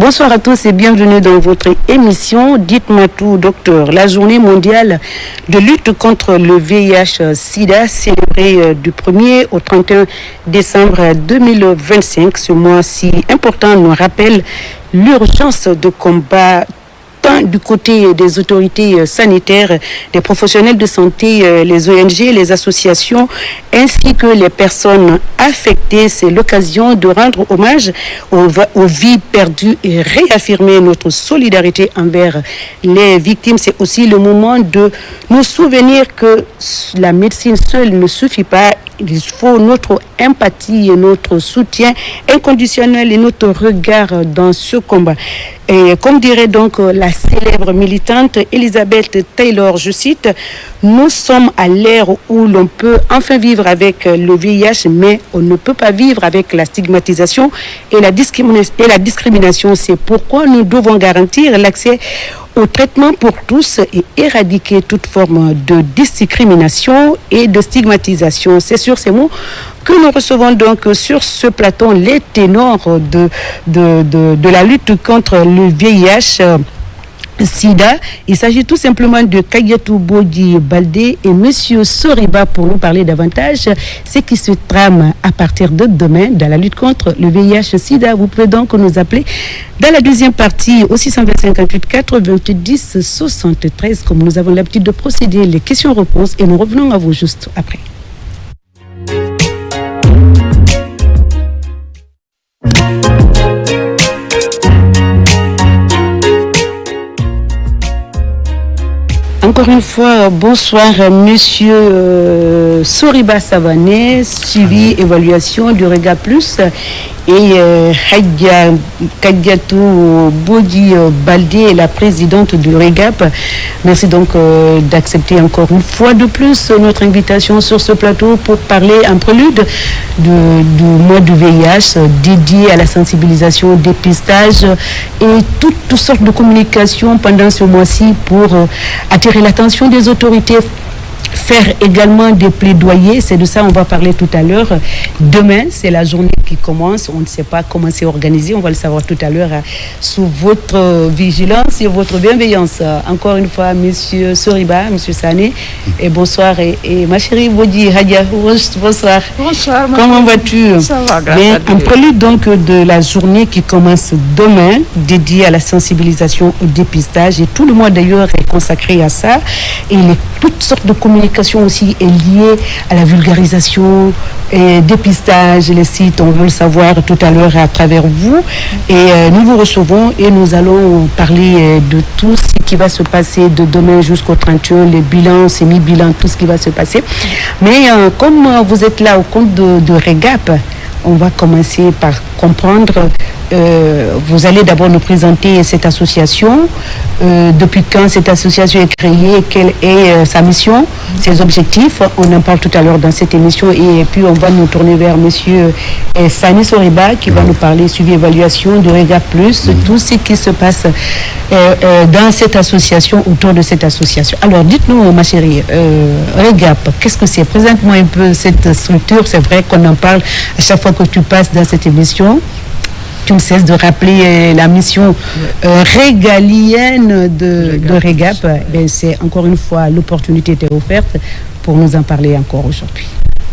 Bonsoir à tous et bienvenue dans votre émission Dites-moi tout, docteur. La journée mondiale de lutte contre le VIH-Sida, célébrée du 1er au 31 décembre 2025. Ce mois si important nous rappelle l'urgence de combat tant du côté des autorités sanitaires, des professionnels de santé, les ONG, les associations, ainsi que les personnes affectées. C'est l'occasion de rendre hommage aux vies perdues et réaffirmer notre solidarité envers les victimes. C'est aussi le moment de nous souvenir que la médecine seule ne suffit pas. Il faut notre empathie et notre soutien inconditionnel et notre regard dans ce combat. Et comme dirait donc la célèbre militante Elizabeth Taylor, je cite, « Nous sommes à l'ère où l'on peut enfin vivre avec le VIH, mais on ne peut pas vivre avec la stigmatisation et la discrimination. C'est pourquoi nous devons garantir l'accès au traitement pour tous et éradiquer toute forme de discrimination et de stigmatisation. » C'est sur ces mots que nous recevons donc sur ce plateau les ténors de la lutte contre le VIH-Sida. Il s'agit tout simplement de Kadiatou Bodi Baldé et Monsieur Soriba pour nous parler davantage ce qui se trame à partir de demain dans la lutte contre le VIH-Sida. Vous pouvez donc nous appeler dans la deuxième partie au 628 90 73 comme nous avons l'habitude de procéder, les questions-réponses et nous revenons à vous juste après. Encore une fois, bonsoir Monsieur Soriba Savané, suivi évaluation du Rega Plus et Kadiatou Bodi Baldé, la présidente du REGAP. Merci donc d'accepter encore une fois de plus notre invitation sur ce plateau pour parler en prélude du mois du VIH dédié à la sensibilisation, au dépistage et toutes sortes de communication pendant ce mois-ci pour attirer l'attention des autorités, faire également des plaidoyers. C'est de ça on va parler tout à l'heure. Demain, c'est la journée qui commence. On ne sait pas comment c'est organisé. On va le savoir tout à l'heure sous votre vigilance et votre bienveillance. Encore une fois, Monsieur Soriba, Monsieur Sané, et bonsoir. Et ma chérie Bodi Hadia, bonsoir. Bonsoir. Comment vas-tu? Ça va, grâce à Dieu. En prélude donc de la journée qui commence demain, dédiée à la sensibilisation au dépistage, et tout le mois d'ailleurs est consacré à ça. Et toutes sortes de communication aussi est liée à la vulgarisation et dépistage, les sites, on veut le savoir tout à l'heure à travers vous. Et nous vous recevons et nous allons parler de tout ce qui va se passer de demain jusqu'au 31, les bilans, semi-bilans, tout ce qui va se passer. Mais comme vous êtes là au compte de REGAP, on va commencer par comprendre. Vous allez d'abord nous présenter cette association. Depuis quand cette association est créée, quelle est sa mission, ses objectifs. On en parle tout à l'heure dans cette émission. Et puis on va nous tourner vers Monsieur Sani Soriba qui va nous parler suivi évaluation de REGAP+, tout ce qui se passe dans cette association, autour de cette association. Alors dites-nous, ma chérie, REGAP, qu'est-ce que c'est? Présente-moi un peu cette structure. C'est vrai qu'on en parle à chaque fois que tu passes dans cette émission. Tu ne cesses de rappeler la mission régalienne de REGAP. C'est encore une fois l'opportunité était offerte pour nous en parler encore aujourd'hui.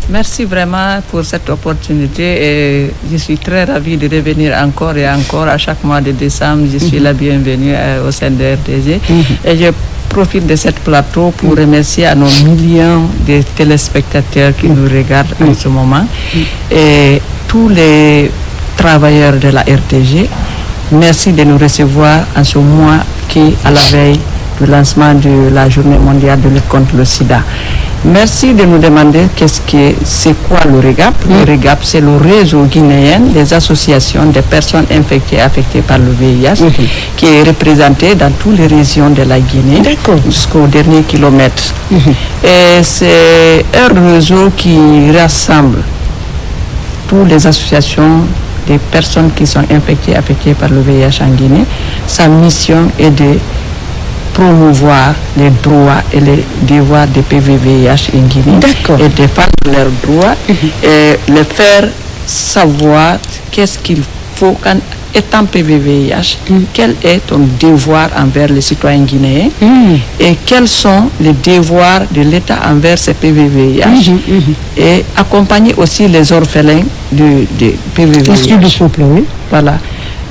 Merci vraiment pour cette opportunité et je suis très ravie de revenir encore et encore à chaque mois de décembre. Je suis la bienvenue au sein de RDG et je profite de cette plateau pour remercier à nos millions de téléspectateurs qui nous regardent en ce moment et tous les travailleurs de la RTG. Merci de nous recevoir en ce mois qui à la veille du lancement de la journée mondiale de lutte contre le sida. Merci de nous demander c'est quoi le REGAP. Le REGAP, c'est le réseau guinéen des associations des personnes affectées par le VIH qui est représenté dans toutes les régions de la Guinée jusqu'au dernier kilomètre. Et c'est un réseau qui rassemble toutes les associations des personnes qui sont affectées par le VIH en Guinée. Sa mission est de promouvoir les droits et les devoirs des PVVIH en Guinée et défendre leurs droits et les faire savoir qu'est-ce qu'il faut étant PVVIH, quel est ton devoir envers les citoyens guinéens et quels sont les devoirs de l'État envers ces PVVIH et accompagner aussi les orphelins de PVVIH. Issus du couple, oui. Voilà.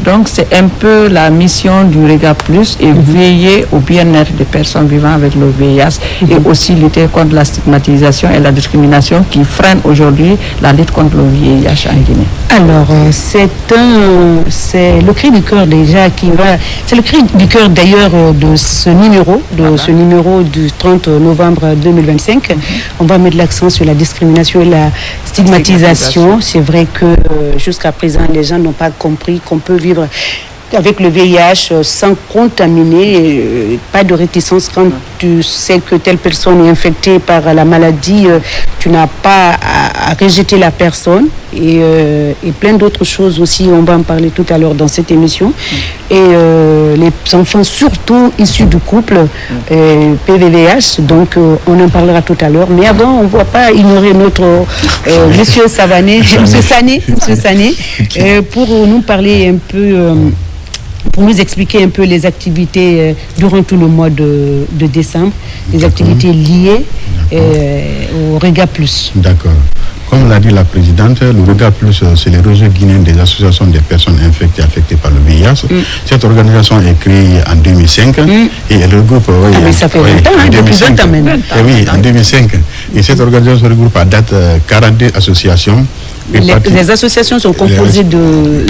Donc, c'est un peu la mission du Rega Plus et veiller au bien-être des personnes vivant avec le VIH et aussi lutter contre la stigmatisation et la discrimination qui freinent aujourd'hui la lutte contre le VIH en Guinée. Alors, c'est le cri du cœur déjà qui va... C'est le cri du cœur d'ailleurs de ce numéro du 30 novembre 2025. On va mettre l'accent sur la discrimination et la stigmatisation. C'est vrai que jusqu'à présent, les gens n'ont pas compris qu'on peut vivre avec le VIH sans contaminer, pas de réticence quand tu sais que telle personne est infectée par la maladie, tu n'as pas à rejeter la personne et plein d'autres choses aussi, on va en parler tout à l'heure dans cette émission. Et les enfants surtout issus du couple PVVH, donc on en parlera tout à l'heure. Mais avant, on ne va pas ignorer notre monsieur Savané, monsieur Sané, pour nous parler un peu... pour nous expliquer un peu les activités durant tout le mois de décembre, les activités liées au Rega Plus. D'accord. Comme l'a dit la présidente, le Rega Plus, c'est le réseau guinéen des associations des personnes affectées par le VIH. Cette organisation est créée en 2005 et elle regroupe... mais ça fait 20 ans, depuis 20 ans maintenant. Oui, en 2005. Et cette organisation regroupe à date 42 associations. Les associations sont composées de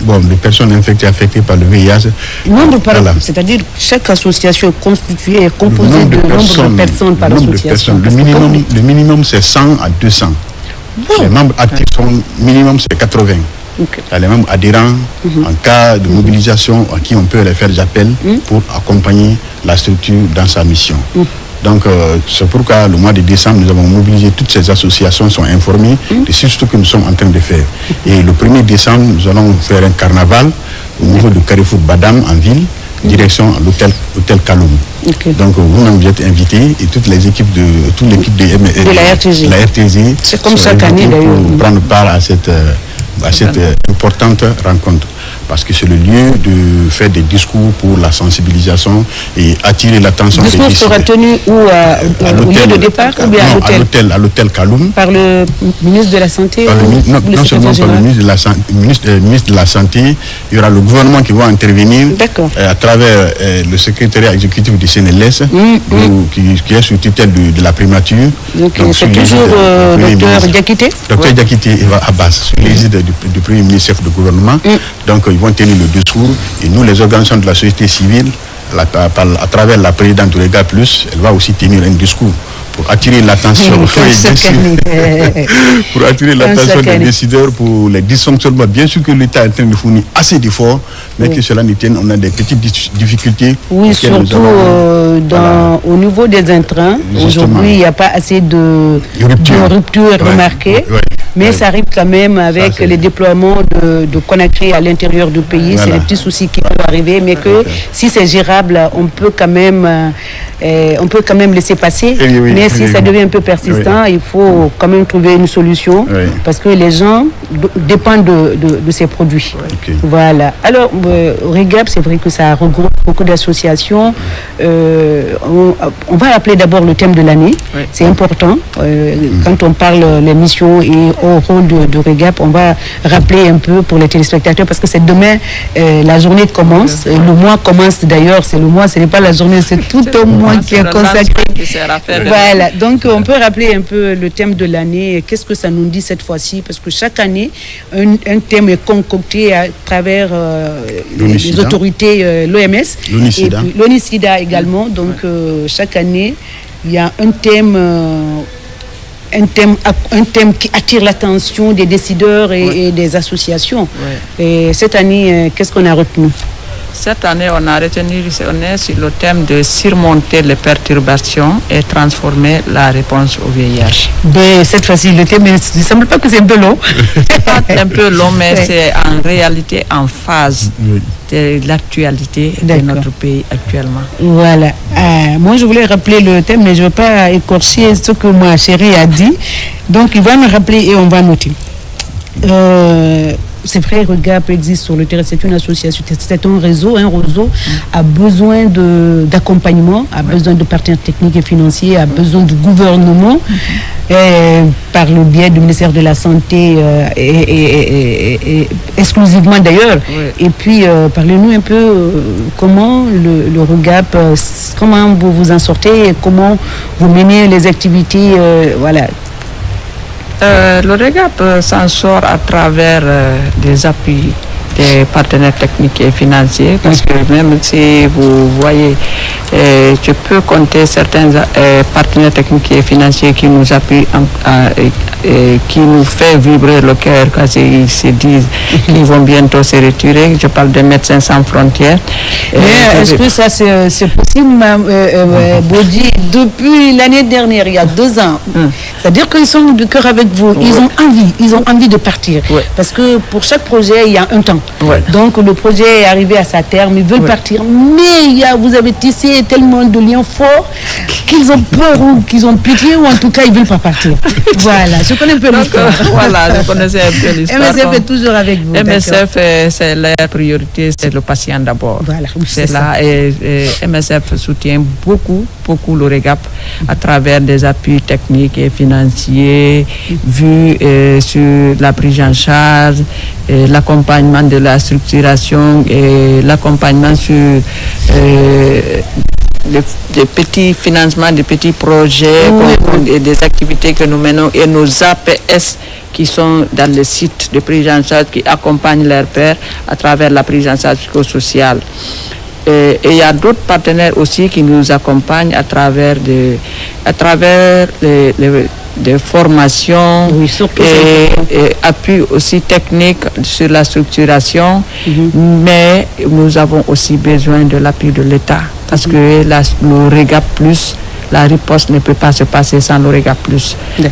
de personnes infectées par le VIH. C'est-à-dire chaque association est composée de nombre de personnes par association. Le minimum c'est 100 à 200. Les membres actifs sont minimum c'est 80. Les membres adhérents, en cas de mobilisation, à qui on peut les faire des appels pour accompagner la structure dans sa mission. Donc, c'est pourquoi le mois de décembre, nous avons mobilisé toutes ces associations, sont informées de ce que nous sommes en train de faire. Et le 1er décembre, nous allons faire un carnaval au niveau de Carrefour Badam en ville, direction à l'hôtel Kaloum. Donc, vous-même, vous êtes invités et toute l'équipe de la RTG. C'est comme chaque année d'ailleurs. Pour prendre part à cette importante rencontre. Parce que c'est le lieu de faire des discours pour la sensibilisation et attirer l'attention. Le discours sera tenu au lieu de départ ou bien à l'hôtel Kaloum. Par le ministre de la Santé non seulement par le ministre de la Santé, il y aura le gouvernement qui va intervenir à travers le secrétariat exécutif du CNLS qui est sous tutelle de la primature. C'est toujours docteur Diakité. Docteur Diakité Eva Abbas, sous l'égide du premier ministre chef de gouvernement. Donc ils vont tenir le discours et nous, les organisations de la société civile, à travers la présidente du Rega Plus, elle va aussi tenir un discours pour attirer l'attention des décideurs pour les dysfonctionnements. Bien sûr que l'État est en train de fournir assez d'efforts, mais que cela nous tienne, on a des petites difficultés. Oui, surtout au niveau des intrants. Aujourd'hui, il n'y a pas assez de rupture remarquée. Mais ça arrive quand même avec les déploiements de Conakry à l'intérieur du pays. C'est des petits soucis qui peuvent arriver, mais que si c'est gérable, on peut quand même laisser passer. Mais si ça devient un peu persistant, il faut quand même trouver une solution parce que les gens dépendent de ces produits. Voilà. Alors, Regap, c'est vrai que ça regroupe beaucoup d'associations. On va rappeler d'abord le thème de l'année. C'est important. Quand on parle des missions et au rôle de Regap, on va rappeler un peu pour les téléspectateurs parce que c'est demain, la journée commence. Le mois commence d'ailleurs, c'est le mois, ce n'est pas la journée, c'est tout un mois qui est consacré. Voilà, donc on peut rappeler un peu le thème de l'année. Qu'est-ce que ça nous dit cette fois-ci? Parce que chaque année, un thème est concocté à travers les autorités, l'OMS, l'ONISIDA également. Donc chaque année, il y a un thème qui attire l'attention des décideurs et des associations. Et cette année, qu'est-ce qu'on a retenu? Cette année, on est sur le thème de surmonter les perturbations et transformer la réponse au VIH. Cette fois-ci, le thème, il ne semble pas que c'est un peu long. C'est pas un peu long, mais c'est en réalité en phase de l'actualité de notre pays actuellement. Voilà. Moi, je voulais rappeler le thème, mais je ne veux pas écorcher ce que ma chérie a dit. Donc, il va me rappeler et on va noter. c'est vrai, REGAP existe sur le terrain, c'est une association, c'est un réseau a besoin d'accompagnement, a besoin de partenaires techniques et financiers, a besoin du gouvernement, par le biais du ministère de la Santé, et exclusivement d'ailleurs. Et puis, parlez-nous un peu comment le REGAP, comment vous vous en sortez, et comment vous menez les activités, voilà. Le REGAP s'en sort à travers des appuis des partenaires techniques et financiers, parce que même si vous voyez, je peux compter certains partenaires techniques et financiers qui nous appuient qui nous fait vibrer le cœur quand ils se disent qu'ils vont bientôt se retirer. Je parle de Médecins sans frontières. Mais est-ce que ça c'est possible, Bodji, depuis l'année dernière, il y a 2 ans? C'est-à-dire qu'ils sont de cœur avec vous, ils ont envie de partir. Parce que pour chaque projet, il y a un temps. Donc le projet est arrivé à sa terme, ils veulent partir, mais vous avez tissé tellement de liens forts qu'ils ont peur ou qu'ils ont pitié, ou en tout cas ils ne veulent pas partir. Voilà, je connais un peu l'histoire. Voilà, je connaissais un peu l'histoire. MSF est toujours avec vous. MSF, c'est la priorité, c'est le patient d'abord. Voilà, c'est là, et MSF soutient beaucoup le REGAP à travers des appuis techniques et financiers, vus sur la prise en charge, l'accompagnement de la structuration et l'accompagnement sur des petits financements, des petits projets et des activités que nous menons, et nos APS qui sont dans les sites de prise en charge, qui accompagnent leurs pairs à travers la prise en charge psychosociale. Et il y a d'autres partenaires aussi qui nous accompagnent à travers des formations et appui aussi technique sur la structuration, mais nous avons aussi besoin de l'appui de l'État, parce que le REGAP+, la riposte ne peut pas se passer sans le REGAP+.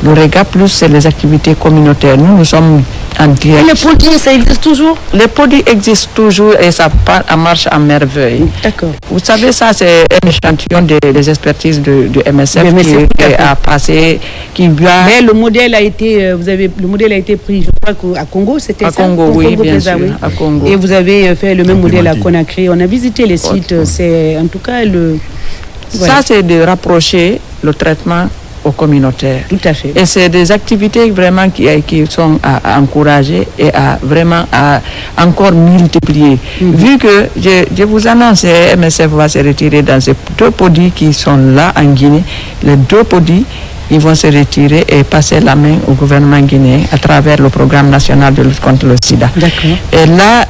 Le REGAP+, c'est les activités communautaires. Nous sommes en direct. Et les PODI, ça existe toujours? Les PODI existent toujours et ça marche à merveille. D'accord. Vous savez, ça, c'est un échantillon des expertises de MSF qui a passé, Mais le modèle a été, le modèle a été pris, je crois qu'à Congo, c'était ça? Congo, oui, bien sûr, à Congo. Et vous avez fait le même modèle à Conakry. On a visité les sites, c'est en tout cas Ça, c'est de rapprocher le traitement aux communautaires. Tout à fait. Et c'est des activités vraiment qui sont à encourager et à vraiment à encore multiplier. Vu que, je vous annonce, MSF va se retirer dans ces 2 PODI qui sont là en Guinée. Les 2 PODI, ils vont se retirer et passer la main au gouvernement guinéen à travers le programme national de lutte contre le sida. D'accord. Et là,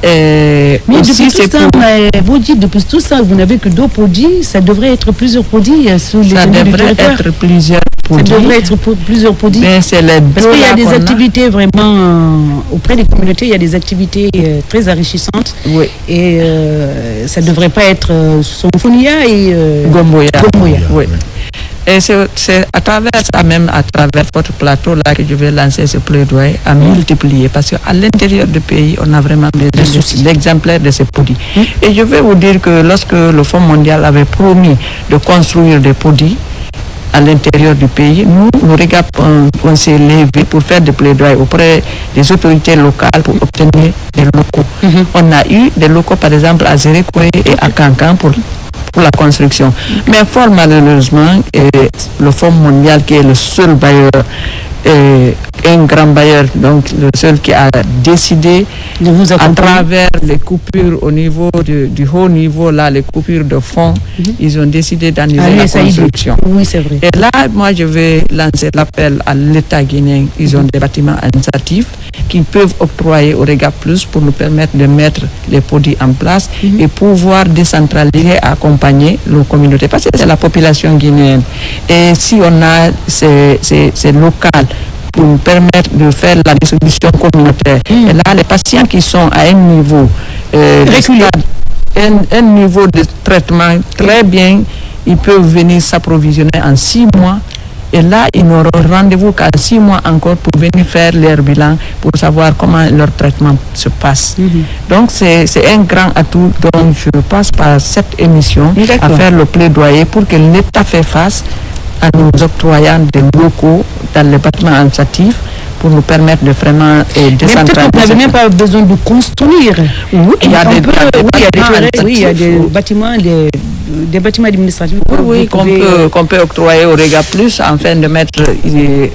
mais aussi, depuis tout ça, vous n'avez que 2 PODI, ça devrait être plusieurs PODI sur les ça devrait être plusieurs PODI. Ça devrait être plusieurs PODI. Mais c'est les Parce qu'il y a des activités vraiment, auprès des communautés, il y a des activités très enrichissantes. Oui. Et ça ne devrait pas être Sonfonia et Gomboya. Oui. Et c'est à travers ça, même à travers votre plateau là, que je vais lancer ce plaidoyer à multiplier, parce qu'à l'intérieur du pays, on a vraiment besoin d'exemplaires de ces PODI. Et je vais vous dire que lorsque le Fonds mondial avait promis de construire des PODI à l'intérieur du pays, nous, le REGAP, on s'est levé pour faire des plaidoyers auprès des autorités locales pour obtenir des locaux. On a eu des locaux, par exemple, à Zérékoué et à Kankan pour la construction. Mais fort malheureusement, le Fonds mondial, qui est le seul bailleur, un grand bailleur, donc le seul qui a décidé à travers les coupures au niveau du haut niveau, là, les coupures de fonds, ils ont décidé d'annuler la construction. Oui, c'est vrai. Et là, moi, je vais lancer l'appel à l'État guinéen. Ils ont des bâtiments administratifs qu'ils peuvent octroyer au REGAP+, pour nous permettre de mettre les PODI en place et pouvoir décentraliser, accompagner nos communautés, parce que c'est la population guinéenne. Et si on a ces locales pour nous permettre de faire la distribution communautaire, et là, les patients qui sont à un niveau un niveau de traitement très bien, ils peuvent venir s'approvisionner en 6 mois. Et là, ils n'auront rendez-vous qu'à 6 mois encore pour venir faire leur bilan, pour savoir comment leur traitement se passe. Donc, c'est un grand atout. Donc, je passe par cette émission à faire le plaidoyer pour que l'État fasse face à nous octroyant des locaux dans les bâtiments administratifs pour nous permettre de vraiment décentraliser. Mais peut-être que vous n'avez même pas besoin de construire. Oui, il y a des bâtiments, des bâtiments administratifs. Oui, qu'on peut octroyer au Rega Plus afin de mettre des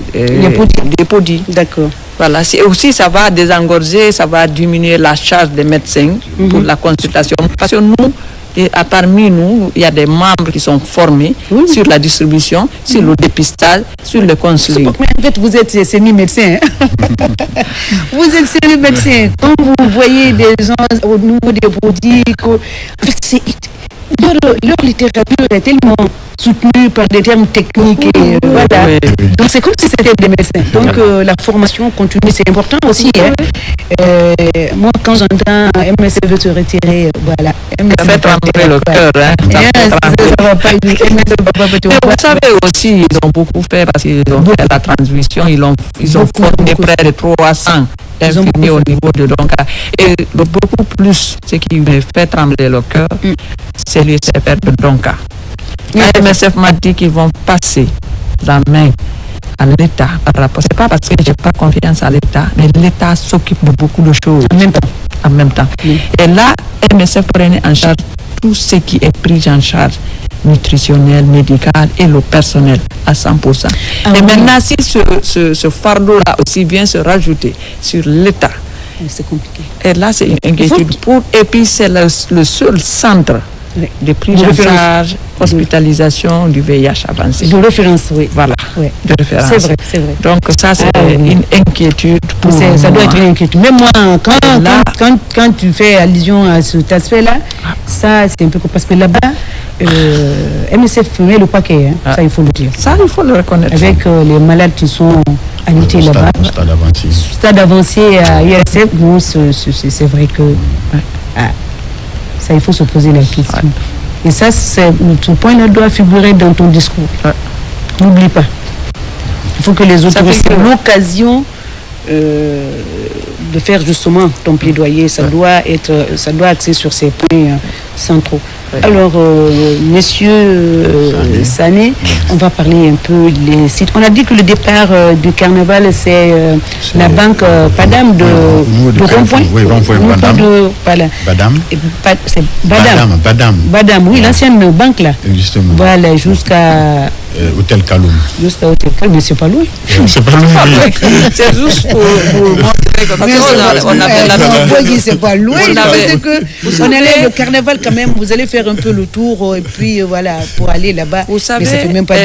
podis. D'accord. Voilà, aussi ça va désengorger, ça va diminuer la charge des médecins pour la consultation. Parce que nous, parmi nous, il y a des membres qui sont formés sur la distribution, sur le dépistage, sur le conseil. En fait, vous êtes semi-médecin. Vous êtes semi-médecin. Quand vous voyez des gens au niveau des produits, en fait, leur littérature est tellement soutenue par des termes techniques. Et, voilà. Oui. Donc c'est comme si c'était des médecins. Donc la formation continue, c'est important aussi. Hein. Moi, quand j'entends MSF veut se retirer, voilà. Ça fait trembler le cœur. Hein. Ça va pas aider. Vous savez aussi, ils ont beaucoup fait parce qu'ils ont fait la transmission, ils ont formé près de 300 infirmiers au niveau de Donka. Et beaucoup plus, ce qui me fait trembler le cœur, c'est les CFR de Donka. La MSF m'a dit qu'ils vont passer la main à l'État par rapport. C'est pas parce que j'ai pas confiance à l'État, mais l'État s'occupe de beaucoup de choses en même temps. Et là, MSF prenait en charge tout ce qui est pris en charge, nutritionnel, médical et le personnel à 100%. Et maintenant, si ce fardeau-là aussi vient se rajouter sur l'État, c'est compliqué. Et là, c'est une inquiétude. Et puis, c'est le seul centre de prise en charge, hospitalisation du VIH avancé. De référence, oui. Voilà, de référence. C'est vrai. Donc ça, c'est une inquiétude pour ça doit être une inquiétude. Mais moi, quand tu fais allusion à cet aspect-là, ça, c'est un peu parce que là-bas, MSF met le paquet, hein, ça, il faut le dire. Ça, il faut le reconnaître. Avec les malades qui sont alités là-bas. Stade avancé à IRSF, bon, c'est vrai que... ça, il faut se poser la question. Et ça, ce point-là doit figurer dans ton discours. N'oublie pas. Il faut que les autres aient l'occasion de faire justement ton plaidoyer. Ça doit axer sur ces points centraux. Alors, monsieur Sané, on va parler un peu des sites. On a dit que le départ du carnaval, c'est la banque Padam de Rond-Point. Oui, Rond-Point Badam. C'est Badam, oui, l'ancienne banque là. Justement. Voilà, jusqu'à... Hôtel Kaloum. Jusqu'à Hôtel Kaloum, mais c'est pas loin. C'est pas loin. C'est juste pour montrer que on avait la c'est pas loin. On allait le carnaval quand même, vous allez faire un peu le tour et puis voilà, pour aller là-bas. Vous savez, mais ça fait même pas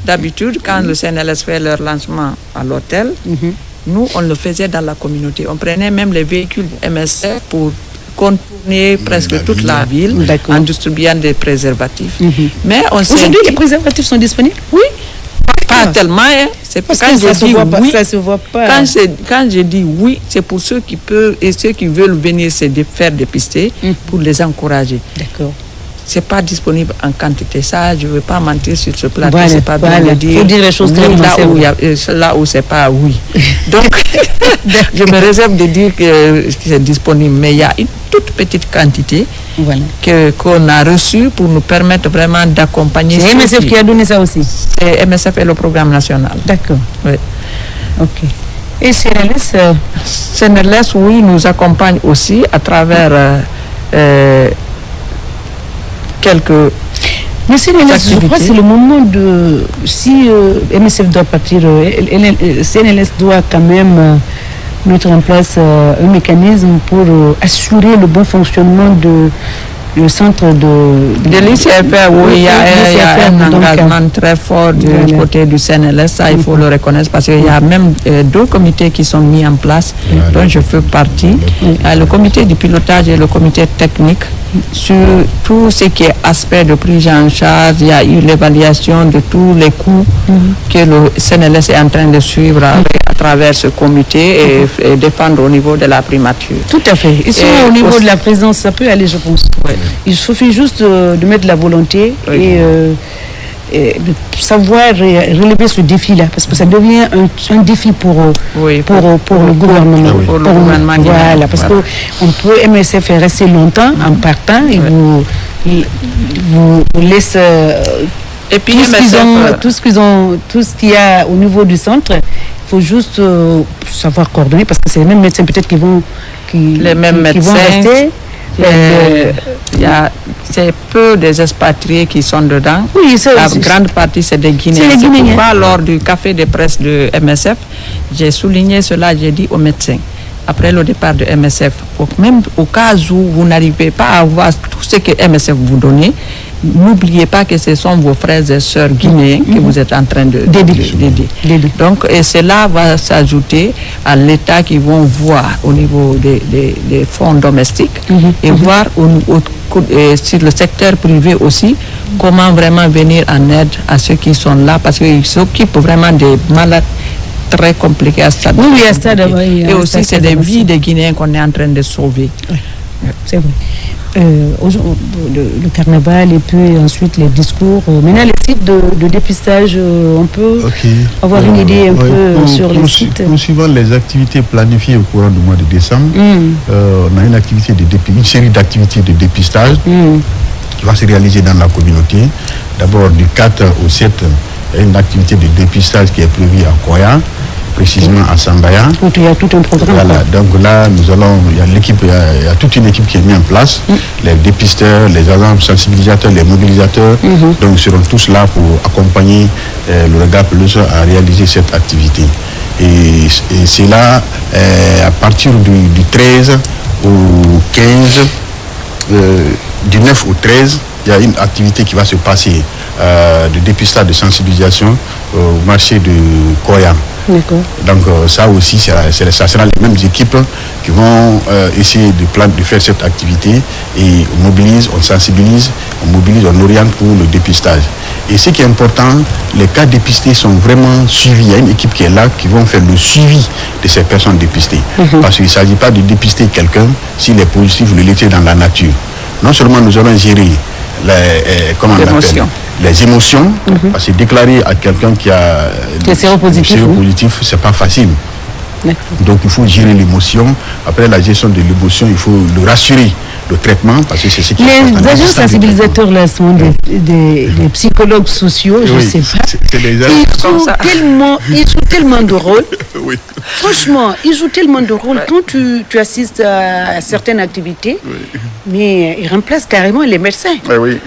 d'habitude, quand le CNLS fait leur lancement à l'hôtel, nous, on le faisait dans la communauté. On prenait même les véhicules MSF pour contourner presque toute la ville en distribuant des préservatifs. Mais aujourd'hui, les préservatifs sont disponibles? Oui. Pas tellement, hein. C'est parce que ça se voit pas. Quand je dis oui, c'est pour ceux qui peuvent et ceux qui veulent venir se faire dépister pour les encourager. D'accord. C'est pas disponible en quantité. Ça, je ne veux pas mentir sur ce plateau. C'est pas bien de dire. Il faut dire les choses là où c'est pas oui. Donc, je me réserve de dire que c'est disponible. Mais il y a une toute petite quantité qu'on a reçue pour nous permettre vraiment d'accompagner. C'est MSF qui a donné ça aussi? C'est MSF et le programme national. D'accord. Oui. OK. Et CNLS CNLS, oui, nous accompagne aussi à travers quelques... Mais CNLS, je crois que c'est le moment de... Si MSF doit partir, CNLS doit quand même mettre en place un mécanisme pour assurer le bon fonctionnement le centre de l'ICFR, oui, il y a un engagement très fort du côté du CNLS, ça il faut le reconnaître parce qu'il y a même deux comités qui sont mis en place, dont je fais partie. Le comité du pilotage et le comité technique sur tout ce qui est aspect de prise en charge. Il y a eu l'évaluation de tous les coûts que le CNLS est en train de suivre à travers ce comité et défendre au niveau de la primature. Tout à fait. Et au niveau de la présence, ça peut aller, je pense. Il suffit juste de mettre la volonté et de savoir relever ce défi-là, parce que ça devient un défi pour le gouvernement. Pour le gouvernement. Voilà, parce que on peut MSF rester longtemps en partant et vous laisse et puis tout ce qu'il y a au niveau du centre. faut juste savoir coordonner parce que c'est les mêmes médecins peut-être qui vont rester. C'est peu des expatriés qui sont dedans. Oui, la grande partie, c'est des Guinéens. C'est pourquoi, lors du café de presse de MSF, j'ai souligné cela, j'ai dit aux médecins, après le départ de MSF, même au cas où vous n'arrivez pas à avoir tout ce que MSF vous donne, n'oubliez pas que ce sont vos frères et sœurs guinéens que vous êtes en train d'aider. Donc, et cela va s'ajouter à l'État qui vont voir au niveau des fonds domestiques et voir sur le secteur privé aussi comment vraiment venir en aide à ceux qui sont là parce qu'ils s'occupent vraiment des malades très compliqués à stade. Oui, à stade. Et aussi, c'est des vies des Guinéens qu'on est en train de sauver. Oui, c'est vrai. Le carnaval et puis ensuite les discours. Maintenant, les sites de dépistage, on peut avoir une idée un peu sur les sites. Suivant les activités planifiées au courant du mois de décembre, on a une série d'activités de dépistage qui va se réaliser dans la communauté. D'abord, du 4 au 7, il y a une activité de dépistage qui est prévue à Koya, précisément à Sambaya. Il y a tout un programme. Voilà, donc là, il y a toute une équipe qui est mise en place. Les dépisteurs, les agents sensibilisateurs, les mobilisateurs, donc seront tous là pour accompagner le regard pelouse à réaliser cette activité. Et c'est là, à partir du 13 au 15, du 9 au 13, il y a une activité qui va se passer de dépistage de sensibilisation au marché de Koya. D'accord. Donc ça aussi, ça sera les mêmes équipes qui vont essayer de faire cette activité et on mobilise, on sensibilise, on mobilise, on oriente pour le dépistage. Et ce qui est important, les cas dépistés sont vraiment suivis. Il y a une équipe qui est là qui vont faire le suivi de ces personnes dépistées. Parce qu'il ne s'agit pas de dépister quelqu'un s'il est positif, le laisser dans la nature. Non seulement nous allons gérer les émotions, parce que déclarer à quelqu'un qui a des séropositif, c'est pas facile. Donc il faut gérer l'émotion. Après la gestion de l'émotion, il faut le rassurer, le traitement, parce que c'est ce qui est important. Les agents sensibilisateurs là sont des psychologues sociaux, je ne sais pas. Ils jouent tellement de rôles. Oui. Franchement, ils jouent tellement de rôles. Quand tu assistes à certaines activités, mais ils remplacent carrément les médecins. Oui.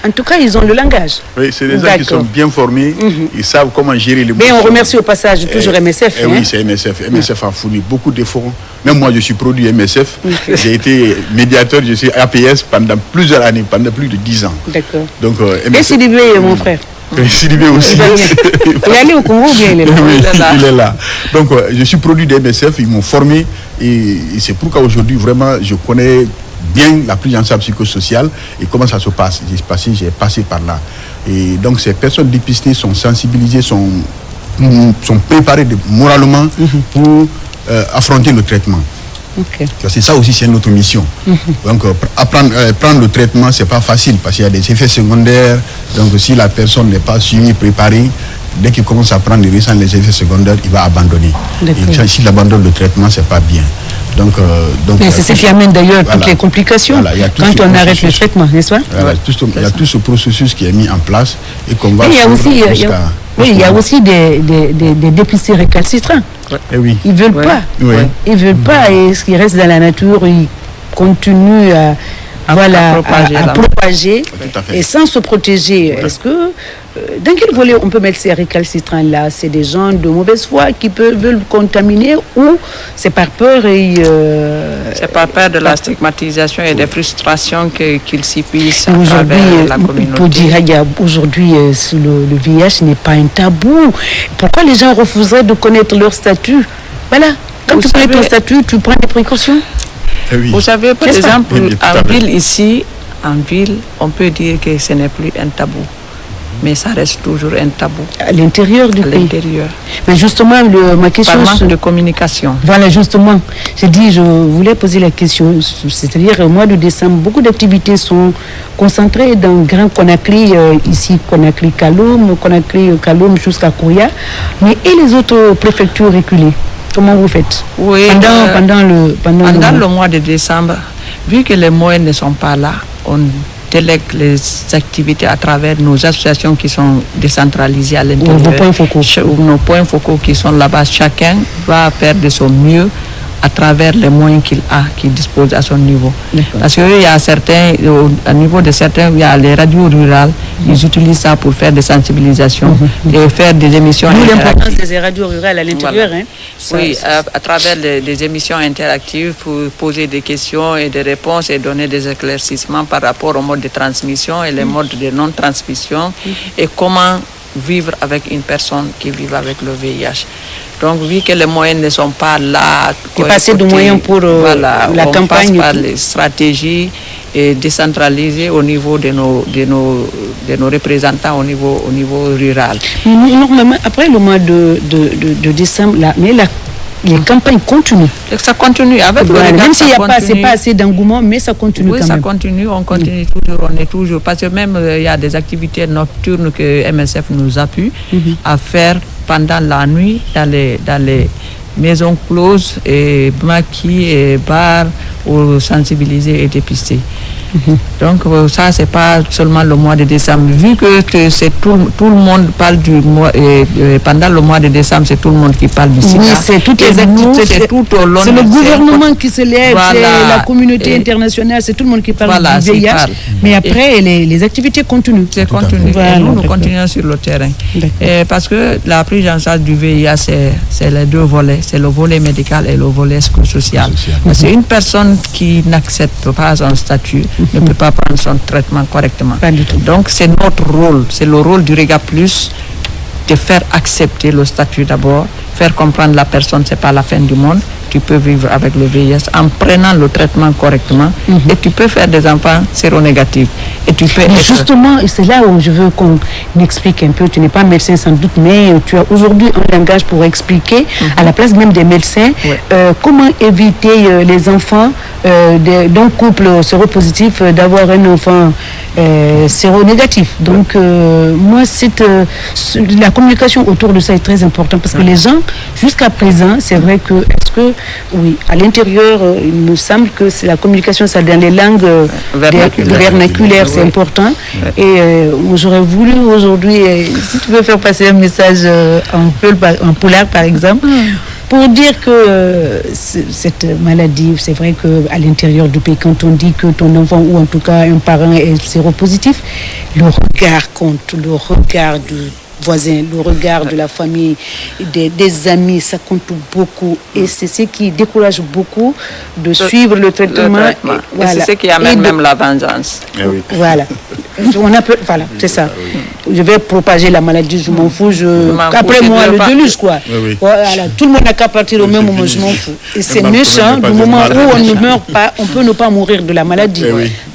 En tout cas, ils ont le langage. Oui, c'est des gens qui sont bien formés, ils savent comment gérer l'émotion. Mais on remercie au passage toujours MSF. Oui, c'est MSF. MSF a fourni beaucoup d'efforts. Même moi, je suis produit MSF. J'ai été médiateur, je suis APS pendant plusieurs années, pendant plus de 10 ans. D'accord. Donc, et Sidibé, mon frère. Sidibé aussi. Il est allé au Congo ou bien il est là? Oui, il est là. Donc, je suis produit de MSF, ils m'ont formé et c'est pourquoi aujourd'hui, vraiment, je connais bien la prise en charge psychosociale et comment ça se passe. J'ai passé par là. Et donc, ces personnes dépistées sont sensibilisées, sont préparées moralement pour affronter le traitement. C'est ça aussi, c'est notre mission. Donc, prendre le traitement, c'est pas facile parce qu'il y a des effets secondaires. Donc, si la personne n'est pas suivie, préparée, dès qu'il commence à prendre les effets secondaires, il va abandonner. Et s'il abandonne le traitement, c'est pas bien. Donc, c'est ce qui amène d'ailleurs toutes les complications quand on arrête le traitement, n'est-ce pas? Il y a tout ce processus qui est mis en place et qu'on va. Il y a aussi des dépistés récalcitrants. Ils veulent pas. Ils veulent pas et ce qui reste dans la nature, ils continuent à propager et sans se protéger. Est-ce que dans quel volet on peut mettre ces récalcitrants là? C'est des gens de mauvaise foi qui veulent contaminer ou c'est par peur c'est par peur de la stigmatisation et des frustrations qu'ils subissent à travers la communauté. Pour dire, aujourd'hui, le VIH n'est pas un tabou. Pourquoi les gens refuseraient de connaître leur statut? Voilà. Quand tu connais ton statut, tu prends des précautions. Vous savez, par exemple, en ville, on peut dire que ce n'est plus un tabou. Mais ça reste toujours un tabou. À l'intérieur du pays. Mais justement, ma question... Par manque de communication. Voilà, justement. Je voulais poser la question. C'est-à-dire, au mois de décembre, beaucoup d'activités sont concentrées dans Grand Conakry, ici, Conakry-Kaloum, Conakry-Kaloum jusqu'à Kouya. Mais et les autres préfectures reculées? Comment vous faites? Oui, pendant le mois de décembre, vu que les moyens ne sont pas là, on délègue les activités à travers nos associations qui sont décentralisées à l'intérieur. Nos points focaux qui sont là-bas, chacun va faire de son mieux à travers les moyens qu'il dispose à son niveau. Parce qu'il y a certains, au niveau de certains, il y a les radios rurales, ils utilisent ça pour faire des sensibilisations et faire des émissions interactives. L'importance des radios rurales à l'intérieur. Voilà. Oui, à travers des émissions interactives pour poser des questions et des réponses et donner des éclaircissements par rapport au mode de transmission et les modes de non-transmission et comment vivre avec une personne qui vit avec le VIH. Donc, vu que les moyens ne sont pas là, il y a pas assez de moyens pour la campagne. On passe par les stratégies et décentralisées au niveau de nos représentants au niveau rural. Normalement, après le mois de décembre, les campagnes continuent. Ça continue avec le regard, même s'il n'y a pas assez d'engouement, mais ça continue quand même. Oui, ça continue, on continue toujours, on est toujours. Parce que même il y a des activités nocturnes que MSF nous appuie à faire pendant la nuit dans les maisons closes et maquis et bars pour sensibiliser et dépister. Donc ça, c'est pas seulement le mois de décembre. Vu que c'est tout le monde parle du mois, pendant le mois de décembre, c'est tout le monde qui parle du sida. Oui, c'est toutes les activités. C'est tout au long. C'est le gouvernement qui se lève, c'est la communauté internationale, c'est tout le monde qui parle du VIH. Mais après, les activités continuent. C'est continu. Et nous continuons sur le terrain. Parce que la prise en charge du VIH, c'est les deux volets. C'est le volet médical et le volet social. Parce qu'une personne qui n'accepte pas son statut ne peut pas prendre son traitement correctement. Pas du tout. Donc c'est notre rôle, c'est le rôle du Rega Plus de faire accepter le statut d'abord, faire comprendre la personne, c'est pas la fin du monde. Tu peux vivre avec le VIH en prenant le traitement correctement et tu peux faire des enfants séronégatifs. Et tu peux justement, c'est là où je veux qu'on explique un peu. Tu n'es pas médecin sans doute, mais tu as aujourd'hui un langage pour expliquer, à la place même des médecins, comment éviter les enfants d'un couple séropositif d'avoir un enfant séronégatif. Donc, moi, la communication autour de ça est très importante parce que les gens, jusqu'à présent, c'est vrai que, oui, à l'intérieur, il me semble que c'est la communication, ça dans les langues vernaculaires, c'est important. Et j'aurais voulu aujourd'hui, si tu veux faire passer un message en polaar par exemple, pour dire que cette maladie, c'est vrai qu'à l'intérieur du pays, quand on dit que ton enfant ou en tout cas un parent est séropositif, le regard compte, le regard du voisins, le regard de la famille, des amis, ça compte beaucoup. Et c'est ce qui décourage beaucoup de suivre le traitement. Et c'est ce qui amène même la vengeance. Voilà. Voilà, c'est ça. Je vais propager la maladie, je m'en fous. Après moi, le déluge, quoi. Voilà. Tout le monde n'a qu'à partir au même moment, je m'en fous. Et c'est méchant, du moment où on ne meurt pas, on peut ne pas mourir de la maladie.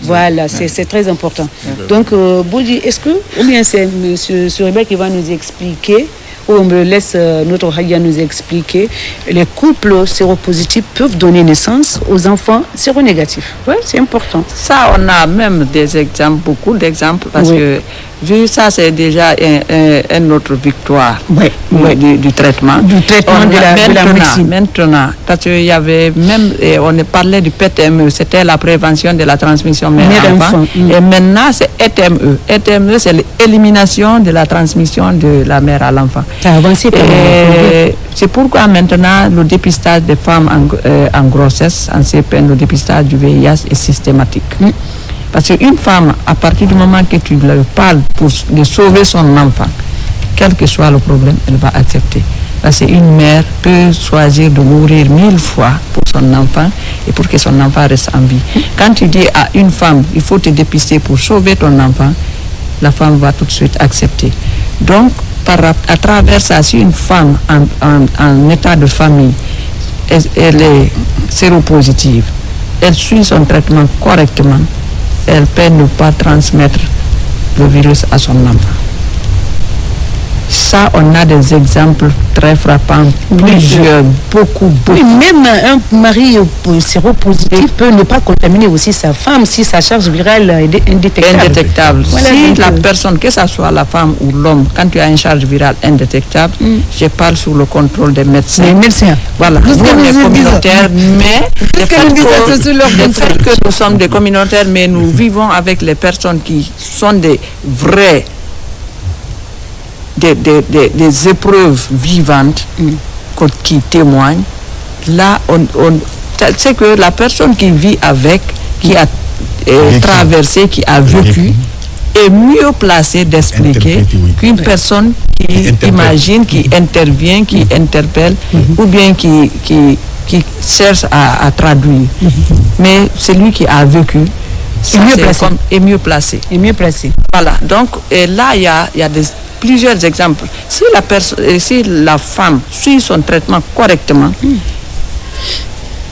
Voilà, c'est très important. Donc, Boudi, est-ce que, ou bien c'est M. Suriba qui va nous expliquer, ou on me laisse notre Hadia nous expliquer, les couples séropositifs peuvent donner naissance aux enfants séronégatifs. Oui, c'est important. Ça, on a même des exemples, beaucoup d'exemples, parce que vu ça, c'est déjà une autre victoire du traitement. Du traitement de la médecine. Maintenant, parce qu'il y avait même, on parlait du PTME, c'était la prévention de la transmission mère-enfant. Et maintenant, c'est ETME. ETME, c'est l'élimination de la transmission de la mère à l'enfant. Ça a avancé. C'est pourquoi maintenant, le dépistage des femmes en grossesse, en CPN, le dépistage du VIH est systématique. Parce qu'une femme, à partir du moment que tu lui parles de sauver son enfant, quel que soit le problème, elle va accepter. Parce qu'une mère peut choisir de mourir 1000 fois pour son enfant et pour que son enfant reste en vie. Quand tu dis à une femme, il faut te dépister pour sauver ton enfant, la femme va tout de suite accepter. Donc, à travers ça, si une femme en état de famille, elle est séropositive, elle suit son traitement correctement, elle peut ne pas transmettre le virus à son enfant. Ça, on a des exemples très frappants, plusieurs, beaucoup. Oui, même un mari séropositif peut ne pas contaminer aussi sa femme si sa charge virale est indétectable. Voilà, si la personne, que ce soit la femme ou l'homme, quand tu as une charge virale indétectable, je parle sous le contrôle des médecins. Les médecins. Voilà, nous sommes des communautaires, mais le fait que nous sommes des communautaires, mais nous vivons avec les personnes qui sont des vrais, des épreuves vivantes qui témoignent. Là, c'est que la personne qui vit avec, qui a traversé, qui a vécu, est mieux placée d'expliquer qu'une personne qui imagine, qui intervient, qui interpelle, ou bien qui cherche à traduire. Mais celui qui a vécu est mieux placé. Voilà. Donc là, il y a plusieurs exemples. Si la femme suit son traitement correctement,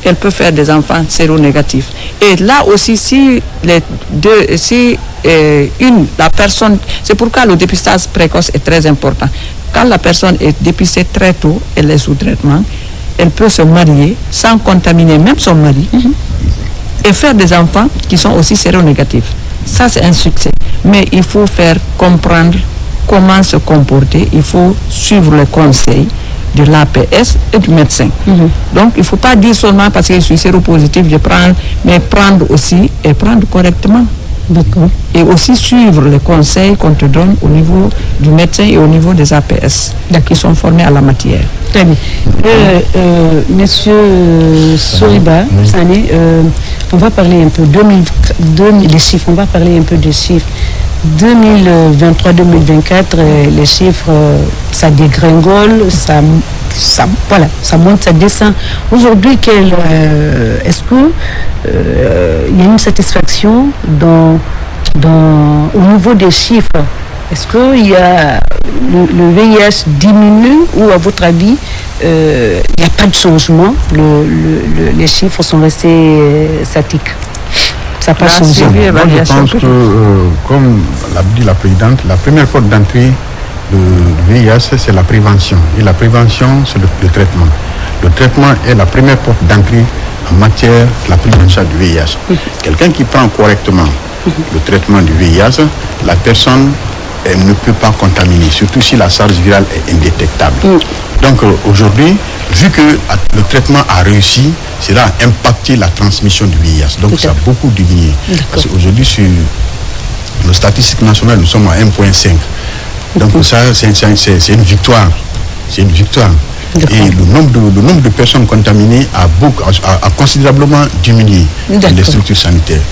elle peut faire des enfants séronégatifs. Et là aussi, la personne, c'est pourquoi le dépistage précoce est très important. Quand la personne est dépistée très tôt, elle est sous traitement, elle peut se marier sans contaminer même son mari et faire des enfants qui sont aussi séronégatifs. Ça, c'est un succès. Mais il faut faire comprendre comment se comporter, il faut suivre les conseils de l'APS et du médecin. Donc, il ne faut pas dire seulement parce que je suis séropositif, je prends, mais prendre aussi et prendre correctement. D'accord. Et aussi suivre les conseils qu'on te donne au niveau du médecin et au niveau des APS qui sont formés à la matière. Très bien. Monsieur Soriba Sané, on va parler un peu les chiffres, on va parler un peu des chiffres. 2023-2024, les chiffres, ça dégringole, ça monte, ça descend. Aujourd'hui, est-ce que il y a une satisfaction au niveau des chiffres? Est-ce que le VIH diminue ou, à votre avis, il n'y a pas de changement? Les chiffres sont restés statiques. Ça n'a pas changé. Moi, je pense que, comme l'a dit la présidente, la première porte d'entrée du VIH, c'est la prévention. Et la prévention, c'est le traitement. Le traitement est la première porte d'entrée en matière de la prise en charge du VIH. Quelqu'un qui prend correctement le traitement du VIH, la personne elle ne peut pas contaminer, surtout si la charge virale est indétectable. Donc aujourd'hui, vu que le traitement a réussi, cela a impacté la transmission du VIH. Donc ça a beaucoup diminué. Parce qu'aujourd'hui, sur nos statistiques nationales, nous sommes à 1,5. Donc ça, c'est une victoire. C'est une victoire. Et le nombre de personnes contaminées a considérablement diminué dans les structures sanitaires.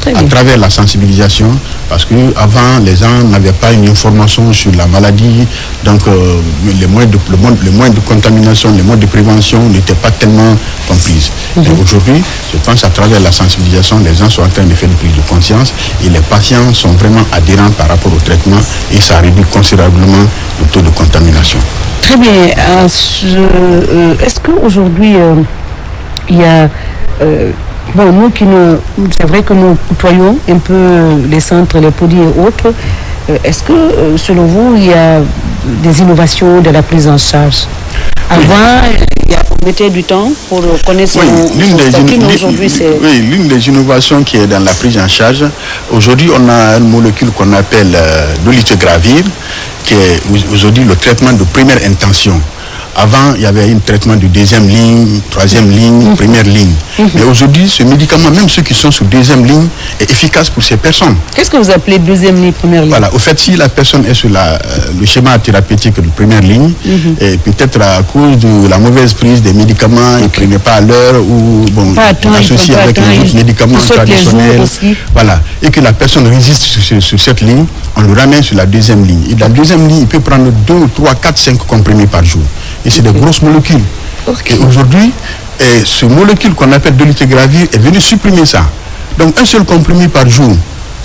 À travers la sensibilisation, parce qu'avant, les gens n'avaient pas une information sur la maladie, donc les moyens de contamination, les moyens de prévention n'étaient pas tellement comprises. Et aujourd'hui, je pense à travers la sensibilisation, les gens sont en train de faire une prise de conscience et les patients sont vraiment adhérents par rapport au traitement et ça réduit considérablement le taux de contamination. Très bien. Est-ce qu'aujourd'hui, il y a... nous c'est vrai que nous côtoyons un peu les centres, les produits et autres. Est-ce que, selon vous, il y a des innovations de la prise en charge? Avant, on mettait du temps pour connaître son statut, mais aujourd'hui, c'est... Oui, l'une des innovations qui est dans la prise en charge, aujourd'hui, on a une molécule qu'on appelle dolutegravir, qui est aujourd'hui le traitement de première intention. Avant, il y avait un traitement de deuxième ligne, troisième ligne, première ligne. Mais aujourd'hui, ce médicament, même ceux qui sont sous deuxième ligne, est efficace pour ces personnes. Qu'est-ce que vous appelez deuxième ligne, première ligne? Voilà, au fait, si la personne est sur le schéma thérapeutique de première ligne, et peut-être à cause de la mauvaise prise des médicaments, il ne prenait pas à l'heure ou associé avec les autres médicaments traditionnels, voilà, et que la personne résiste sur cette ligne, on le ramène sur la deuxième ligne. Et la deuxième ligne, il peut prendre 2, 3, 4, 5 comprimés par jour. Et c'est des grosses molécules. Et aujourd'hui, ce molécule qu'on appelle dolutegravir est venu supprimer ça. Donc un seul comprimé par jour,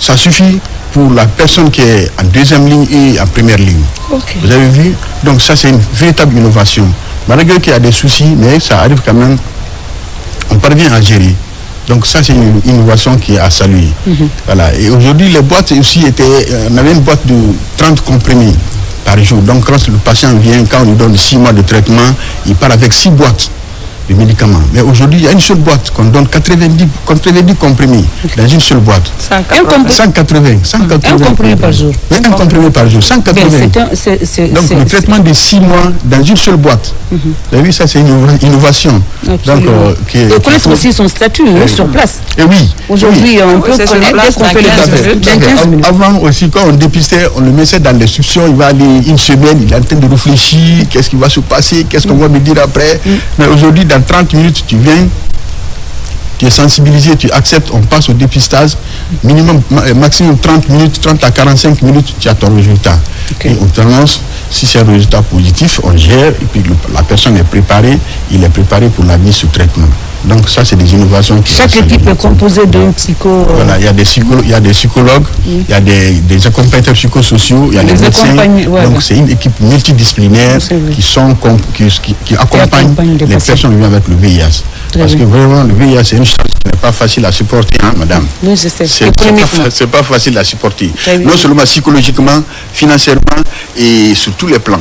ça suffit pour la personne qui est en deuxième ligne et en première ligne. Vous avez vu? Donc ça, c'est une véritable innovation. Malgré qu'il y a des soucis, mais ça arrive quand même, on parvient à gérer. Donc ça, c'est une innovation qui est à saluer. Voilà. Et aujourd'hui, les boîtes aussi on avait une boîte de 30 comprimés. par jour. Donc quand le patient vient, quand on lui donne 6 mois de traitement, il part avec 6 boîtes de médicaments. Mais aujourd'hui, il y a une seule boîte qu'on donne 90 comprimés dans une seule boîte. 180 Un comprimé par jour. Oui, un comprimé par jour, 180. Donc le traitement de 6 mois dans une seule boîte. Vous avez vu, ça c'est une innovation. Donc, et connaître aussi son statut sur place. Et oui. Aujourd'hui, on peut connaître dès qu'on fait le test. Avant aussi, quand on dépistait, on le mettait dans l'instruction, il va aller une semaine, il est en train de réfléchir, qu'est-ce qui va se passer, qu'est-ce qu'on va me dire après. Mais aujourd'hui, dans 30 minutes, tu viens, tu es sensibilisé, tu acceptes, on passe au dépistage, maximum 30 minutes, 30 à 45 minutes, tu as ton résultat. Et on t'annonce, si c'est un résultat positif, on gère, et puis la personne est préparée, il est préparé pour la mise sous traitement. Donc ça, c'est des innovations. Chaque équipe est composée d'un psycho... Voilà, il y a des psychologues, il y a des accompagnateurs psychosociaux, il y a des médecins. Donc c'est une équipe multidisciplinaire qui accompagne les personnes vivant avec le VIH. Parce que vraiment, le VIH, c'est une chose qui n'est pas facile à supporter, hein, madame. Oui, je sais. C'est pas facile à supporter. Non seulement psychologiquement, financièrement et sur tous les plans.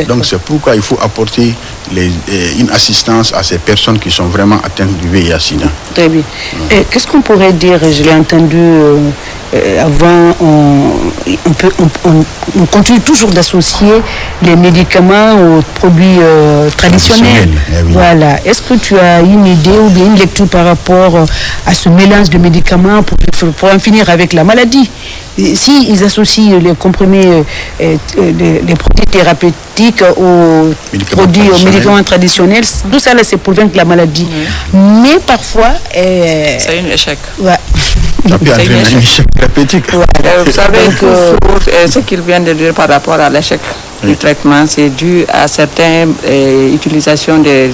Donc c'est pourquoi il faut apporter une assistance à ces personnes qui sont vraiment atteintes du VIH-Sida. Très bien. Qu'est-ce qu'on pourrait dire, je l'ai entendu avant, on continue toujours d'associer les médicaments aux produits traditionnels. Oui. Voilà. Est-ce que tu as une idée ou bien une lecture par rapport à ce mélange de médicaments pour en finir avec la maladie? Si ils associent les comprimés, les produits thérapeutiques aux médicaments traditionnels, tout ça là, c'est pour vaincre la maladie. Mais parfois... c'est un échec. Ouais. Ça peut entraîner un échec thérapeutique. Vous savez, ce qu'il vient de dire par rapport à l'échec du traitement, c'est dû à certaines utilisations des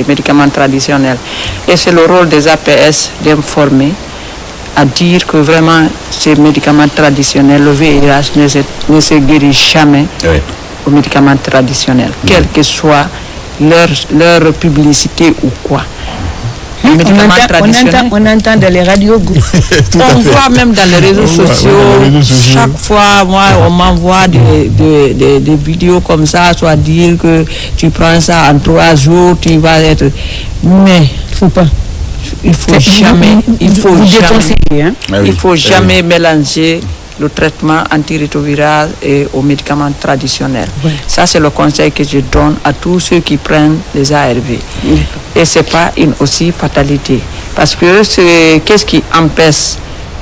médicaments traditionnels. Et c'est le rôle des APS d'informer, à dire que vraiment ces médicaments traditionnels, le VIH ne se guérit jamais aux médicaments traditionnels, quelle que soit leur publicité ou quoi. On entend dans les radios. On voit même dans les réseaux sociaux. Chaque fois, on m'envoie des vidéos comme ça, soit dire que tu prends ça en 3 jours, tu vas être... Mais il faut jamais mélanger le traitement antirétroviral et aux médicaments traditionnels. Ça, c'est le conseil que je donne à tous ceux qui prennent les ARV. Et ce n'est pas une aussi fatalité. Parce que qu'est-ce qui empêche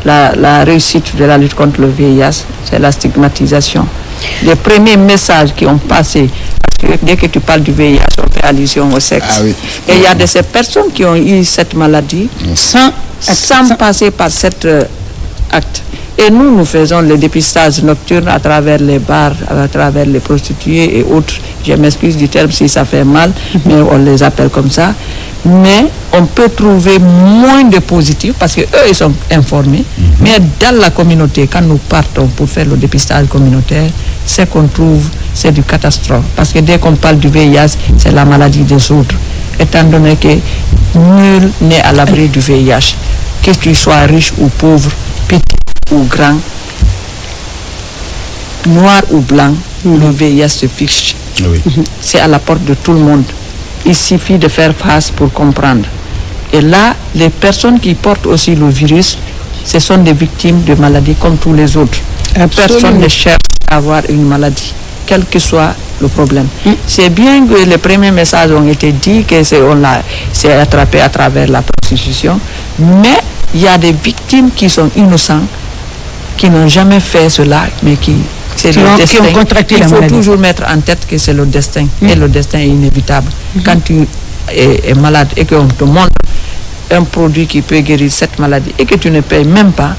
la réussite de la lutte contre le VIH? C'est la stigmatisation. Les premiers messages qui ont passé, parce que dès que tu parles du VIH, on fait allusion au sexe. Et il y a de ces personnes qui ont eu cette maladie sans passer par cet acte. Et nous faisons le dépistage nocturne à travers les bars, à travers les prostituées et autres. Je m'excuse du terme si ça fait mal, mais on les appelle comme ça. Mais on peut trouver moins de positifs parce qu'eux, ils sont informés. Mais dans la communauté, quand nous partons pour faire le dépistage communautaire, ce qu'on trouve, c'est du catastrophe. Parce que dès qu'on parle du VIH, c'est la maladie des autres. Étant donné que nul n'est à l'abri du VIH. Que tu sois riche ou pauvre, petit ou grand, noir ou blanc, le VIH se fiche. C'est à la porte de tout le monde. Il suffit de faire face pour comprendre. Et là, les personnes qui portent aussi le virus, ce sont des victimes de maladies comme tous les autres. Personne ne cherche à avoir une maladie, quel que soit le problème. C'est bien que les premiers messages ont été dit que c'est attrapé à travers la prostitution, mais il y a des victimes qui sont innocentes, qui n'ont jamais fait cela, mais c'est le destin. Il faut toujours mettre en tête que c'est le destin, et le destin est inévitable. Quand tu es malade et qu'on te montre un produit qui peut guérir cette maladie et que tu ne payes même pas,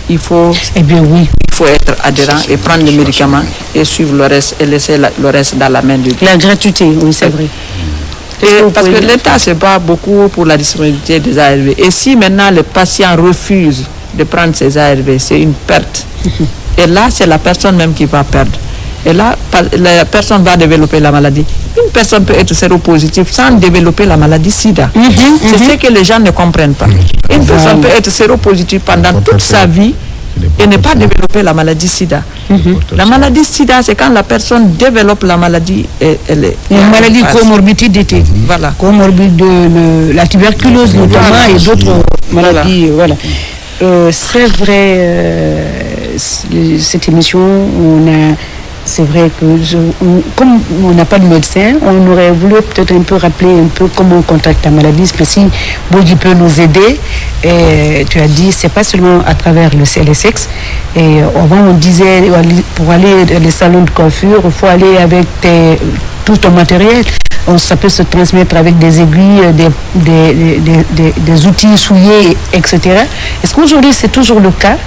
il faut être adhérent et prendre les médicaments et suivre le reste et laisser le reste dans la main de Dieu. La gratuité, oui, c'est vrai. Parce que l'État se bat beaucoup pour la disponibilité des ARV. Et si maintenant le patient refuse de prendre ses ARV, c'est une perte. Et là, c'est la personne même qui va perdre. Et là, la personne va développer la maladie. Une personne peut être séropositive sans développer la maladie SIDA. C'est ce que les gens ne comprennent pas. Une personne peut être séropositive pendant toute sa vie et ne pas développer la maladie sida. La maladie sida, c'est quand la personne développe la maladie et elle est... Une maladie comorbidité. Voilà. Comorbide de la tuberculose notamment et d'autres maladies. Voilà. C'est vrai, cette émission, c'est vrai que comme on n'a pas de médecin, on aurait voulu peut-être un peu rappeler un peu comment on contacte la maladie, mais si Bodi peut nous aider, et tu as dit c'est pas seulement à travers le CLSX, et avant on disait pour aller dans les salons de coiffure, il faut aller avec tout ton matériel. Ça peut se transmettre avec des aiguilles, des outils souillés, etc. Est-ce qu'aujourd'hui c'est toujours le cas?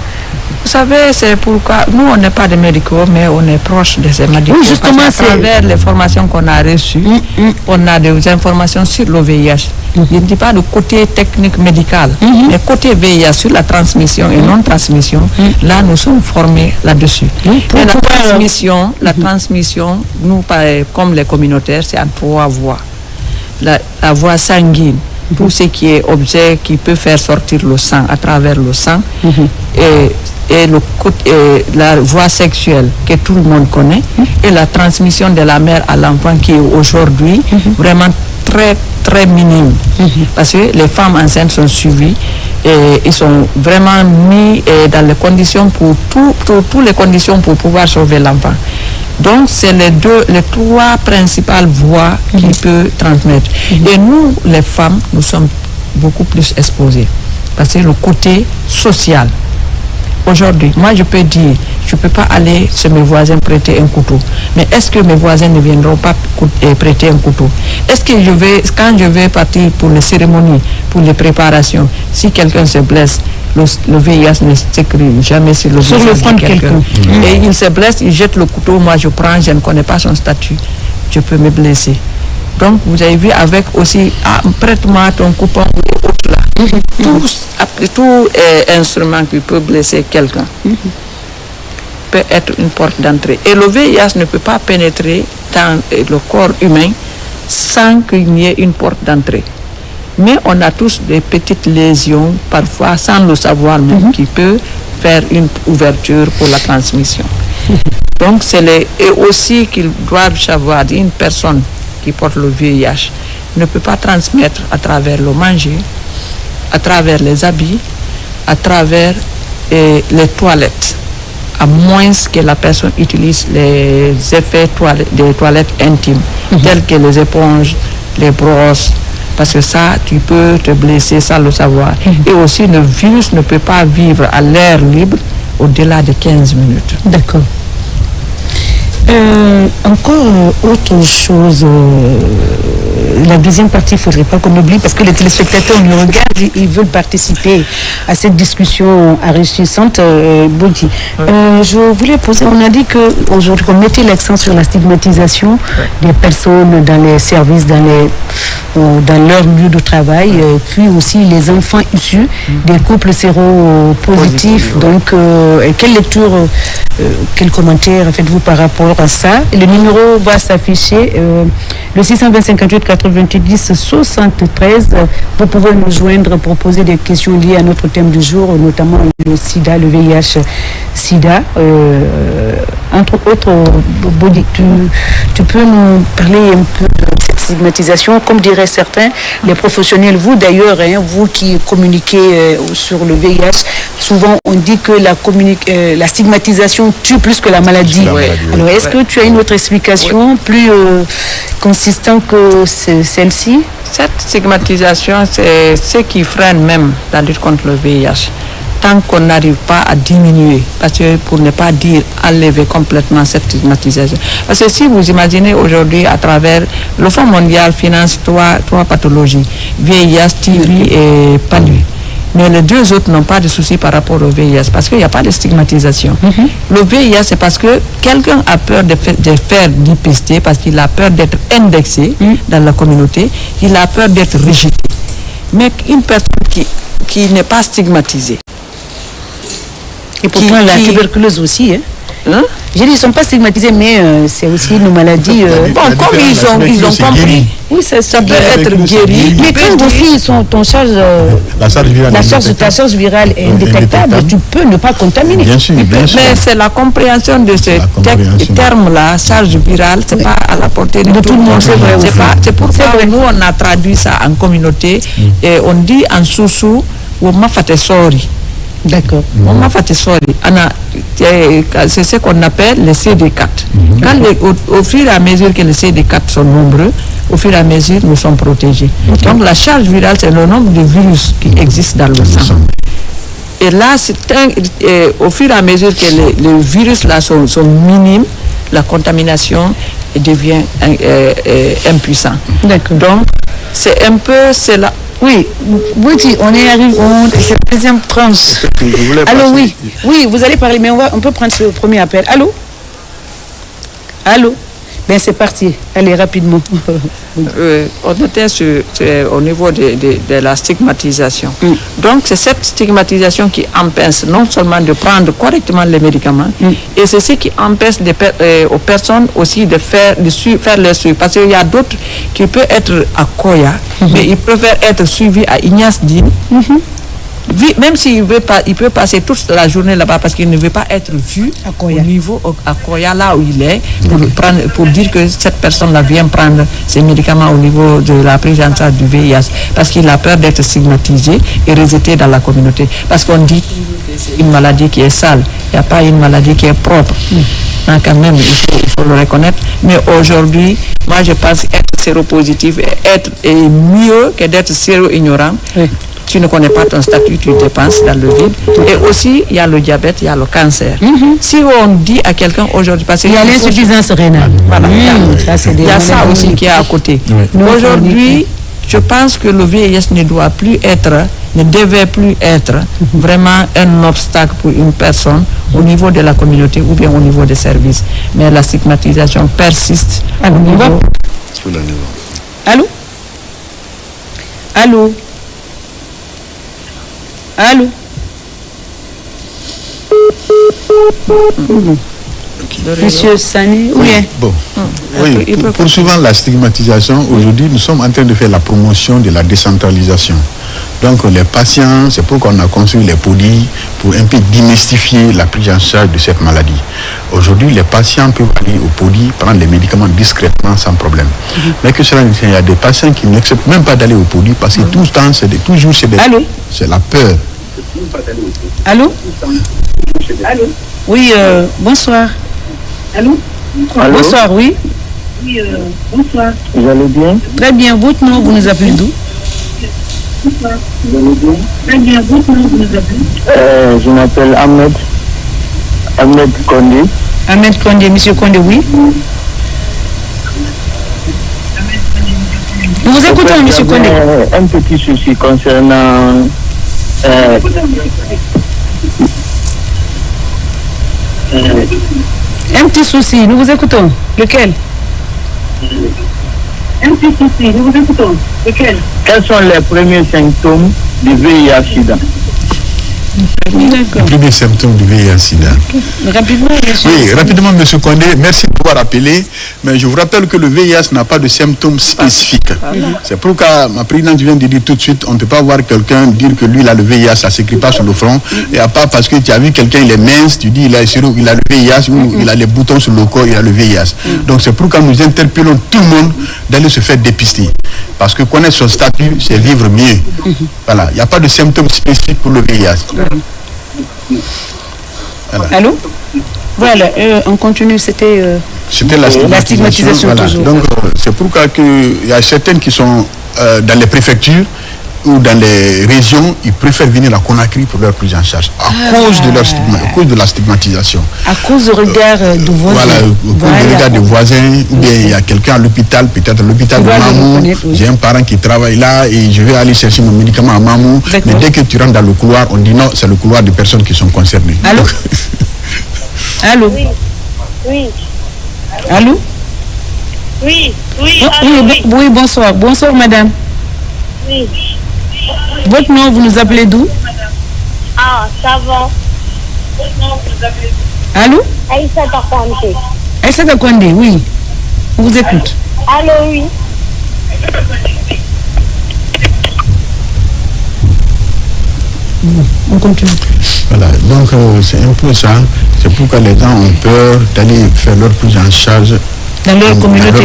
Vous savez, c'est pourquoi nous, on n'est pas des médicaux, mais on est proche de ces médicaux. Oui, justement, à travers les formations qu'on a reçues, on a des informations sur le VIH. Je ne dis pas le côté technique médical, mais côté VIH, sur la transmission et non-transmission, là, nous sommes formés là-dessus. Et la transmission, nous, comme les communautaires, c'est en 3 voies. La voie sanguine, tout ce qui est objet qui peut faire sortir le sang à travers le sang, et la voie sexuelle que tout le monde connaît, et la transmission de la mère à l'enfant qui est aujourd'hui vraiment très très minime, parce que les femmes enceintes sont suivies et ils sont vraiment mis dans les conditions pour toutes les conditions pour pouvoir sauver l'enfant. Donc c'est les 3 principales voies qui peuvent transmettre. Et nous, les femmes, nous sommes beaucoup plus exposées, parce que le côté social. Aujourd'hui, moi je peux dire, je ne peux pas aller chez mes voisins prêter un couteau. Mais est-ce que mes voisins ne viendront pas prêter un couteau? Est-ce que quand je vais partir pour les cérémonies, pour les préparations, si quelqu'un se blesse, le VIH ne s'écrit jamais sur le front de quelqu'un. Et il se blesse, il jette le couteau, moi je prends, je ne connais pas son statut. Je peux me blesser. Donc vous avez vu avec aussi, prête-moi ton coupon ou autre là. Tout instrument qui peut blesser quelqu'un peut être une porte d'entrée. Et le VIH ne peut pas pénétrer dans le corps humain sans qu'il n'y ait une porte d'entrée. Mais on a tous des petites lésions, parfois sans le savoir même, qui peut faire une ouverture pour la transmission. Donc et aussi qu'ils doivent savoir une personne qui porte le VIH ne peut pas transmettre à travers le manger, à travers les habits, à travers les toilettes, à moins que la personne utilise les effets des toilettes intimes, tels que les éponges, les brosses, parce que ça, tu peux te blesser sans le savoir. Et aussi, le virus ne peut pas vivre à l'air libre au-delà de 15 minutes. D'accord. Encore autre chose, la deuxième partie, il ne faudrait pas qu'on oublie, parce que les téléspectateurs nous regardent, ils veulent participer à cette discussion enrichissante. Bodi, je voulais poser, on a dit qu'aujourd'hui, on mettait l'accent sur la stigmatisation des personnes dans les services, dans leur lieu de travail, puis aussi les enfants issus des couples séropositifs. Donc, quelle lecture, quel commentaire faites-vous par rapport à ça? Le numéro va s'afficher, le 625 90 73. Vous pouvez nous joindre pour poser des questions liées à notre thème du jour, notamment le sida, le VIH-sida. Entre autres, Bodi, tu peux nous parler un peu de cette stigmatisation, comme diraient certains, les professionnels, vous d'ailleurs, vous qui communiquez sur le VIH, souvent on dit que la stigmatisation tue plus que la maladie. Alors est-ce que tu as une autre explication plus consistante que celle-ci? Cette stigmatisation, c'est ce qui freine même la lutte contre le VIH. Tant qu'on n'arrive pas à diminuer, parce que pour ne pas dire enlever complètement cette stigmatisation. Parce que si vous imaginez aujourd'hui, à travers le Fonds mondial finance 3 pathologies, VIH, TB et PALU. Mais les 2 autres n'ont pas de soucis par rapport au VIH, parce qu'il n'y a pas de stigmatisation. Le VIH, c'est parce que quelqu'un a peur de faire dépister, parce qu'il a peur d'être indexé dans la communauté, il a peur d'être rejeté. Mais une personne qui n'est pas stigmatisée, et pourtant la tuberculose aussi, Hein? J'ai dit, ils ne sont pas stigmatisés, mais c'est aussi une maladie. Bon, comme ils ont compris, oui, ça peut être guéri. Mais quand vos filles sont ton charge, ta charge virale est indétectable, tu peux ne pas contaminer. Bien sûr, bien sûr. Mais c'est la compréhension de ce terme-là, charge virale, c'est pas à la portée de tout le monde. C'est vrai. C'est pourquoi nous on a traduit ça en communauté et on dit en sous-sous, ou ma fatesori. D'accord. C'est ce qu'on appelle les CD4. Au fur et à mesure que les CD4 sont nombreux, au fur et à mesure nous sommes protégés. Donc la charge virale, c'est le nombre de virus qui existent dans le sang. Et là, au fur et à mesure que les virus là sont minimes, la contamination devient impuissant. D'accord. Donc c'est un peu cela. Oui, Bouti, on est arrivé, c'est la deuxième tranche. Allô, oui, vous allez parler, mais on peut prendre ce premier appel. Allô? Ben c'est parti, allez rapidement. On était au niveau de la stigmatisation. Donc c'est cette stigmatisation qui empêche non seulement de prendre correctement les médicaments, et c'est ce qui empêche aux personnes aussi de faire les suivis. Parce qu'il y a d'autres qui peuvent être à Koya, mais ils préfèrent être suivis à Ignace Dine. Même s'il veut pas, il peut passer toute la journée là-bas parce qu'il ne veut pas être vu au niveau à Koya, là où il est, pour dire que cette personne-là vient prendre ses médicaments au niveau de la prise en charge du VIH, parce qu'il a peur d'être stigmatisé et rejeté dans la communauté. Parce qu'on dit que c'est une maladie qui est sale, il n'y a pas une maladie qui est propre. Donc, quand même, il faut le reconnaître. Mais aujourd'hui, moi je pense être séropositif est mieux que d'être séro-ignorant. Tu ne connais pas ton statut, tu dépenses dans le vide. Et aussi, il y a le diabète, il y a le cancer. Si on dit à quelqu'un aujourd'hui, parce qu'il y a l'insuffisance rénale. Voilà, il y a ça aussi qui est à côté. Aujourd'hui, je pense que le VIH ne devait plus être vraiment un obstacle pour une personne au niveau de la communauté ou bien au niveau des services. Mais la stigmatisation persiste au niveau. Allô? Monsieur Sané, Bon. Oui, poursuivant la stigmatisation, aujourd'hui, nous sommes en train de faire la promotion de la décentralisation. Donc, les patients, c'est pourquoi on a construit les PODI pour un peu démystifier la prise en charge de cette maladie. Aujourd'hui, les patients peuvent aller au PODI, prendre les médicaments discrètement, sans problème. Mais que cela, il y a des patients qui n'acceptent même pas d'aller au PODI parce que tout le temps, c'est la peur. Allô? Oui, bonsoir. Allô? Bonsoir, oui. Oui, bonsoir. Vous allez bien? Très bien. Votre nom, vous nous appelez d'où? Bonsoir. Vous allez bien? Très bien. Votre nom, vous nous appelez? Je m'appelle Ahmed Kondé. Ahmed Kondé, monsieur Kondé, oui. Nous vous écoutons, monsieur Kondé. Un petit souci concernant... un petit souci, nous vous écoutons. Lequel? Un petit souci, nous vous écoutons. Lequel? Quels sont les premiers symptômes du VIH-Sida? Les premiers symptômes du VIH-Sida. Rapidement, monsieur. Oui, rapidement, monsieur Kondé, merci de pouvoir rappeler. Mais je vous rappelle que le VIH n'a pas de symptômes spécifiques. C'est pourquoi ma présidente vient de dire tout de suite, on ne peut pas voir quelqu'un dire que lui, il a le VIH, ça ne s'écrit pas sur le front. Et à part parce que tu as vu quelqu'un, il est mince, tu dis il a le VIH ou il a les boutons sur le corps, il a le VIH. Donc c'est pourquoi nous interpellons tout le monde d'aller se faire dépister. Parce que connaître son statut, c'est vivre mieux. Voilà, il n'y a pas de symptômes spécifiques pour le VIH. Voilà. Allô? Voilà, on continue, c'était la stigmatisation voilà. toujours. Donc c'est pourquoi il y a certaines qui sont dans les préfectures ou dans les régions, ils préfèrent venir à Conakry pour leur prise en charge à cause de la stigmatisation. À cause du regard du voisin. Voilà, à cause du regard des voisins, ou bien il y a quelqu'un à l'hôpital, peut-être à l'hôpital de Mamou, j'ai un parent qui travaille là et je vais aller chercher mon médicament à Mamou, mais dès que tu rentres dans le couloir, on dit non, c'est le couloir des personnes qui sont concernées. Allô? Allô? Oui. Allô? Oui. Oui, bonsoir. Bonsoir, madame. Oui. Votre nom, vous nous appelez d'où? Ah, ça va. Votre nom, vous nous appelez d'où? Allô? Aïssata Kondé. Aïssata Kondé, oui. On vous écoute. Allô, oui. On continue. Voilà, donc c'est un peu ça. C'est pourquoi les gens ont peur d'aller faire leur prise en charge dans leur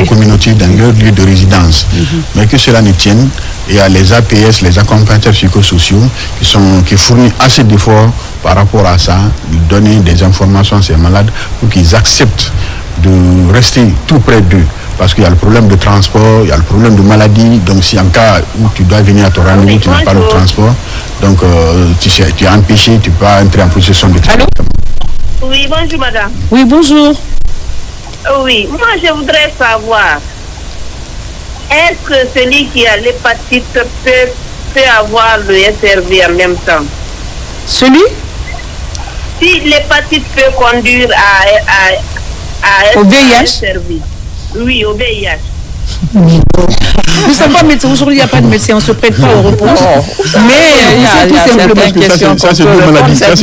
communauté, dans leur lieu de résidence. Mais que cela ne tienne, il y a les APS, les accompagnateurs psychosociaux, qui fournissent assez d'efforts par rapport à ça, donner des informations à ces malades pour qu'ils acceptent de rester tout près d'eux. Parce qu'il y a le problème de transport, il y a le problème de maladie. Donc, si en cas où tu dois venir à ton rendez-vous, tu n'as pas le transport, donc tu es empêché, tu peux pas entrer en possession de Allô? Oui, bonjour madame. Oui, bonjour. Oui, moi je voudrais savoir, est-ce que celui qui a l'hépatite peut avoir le SRV en même temps? Celui? Si l'hépatite peut conduire à au VIH? SRV. Oui, au VIH. Nous ne sommes pas médecins. Aujourd'hui, il n'y a pas de médecin. On ne se prête pas aux réponses. Mais il y a tout simplement. Ça, c'est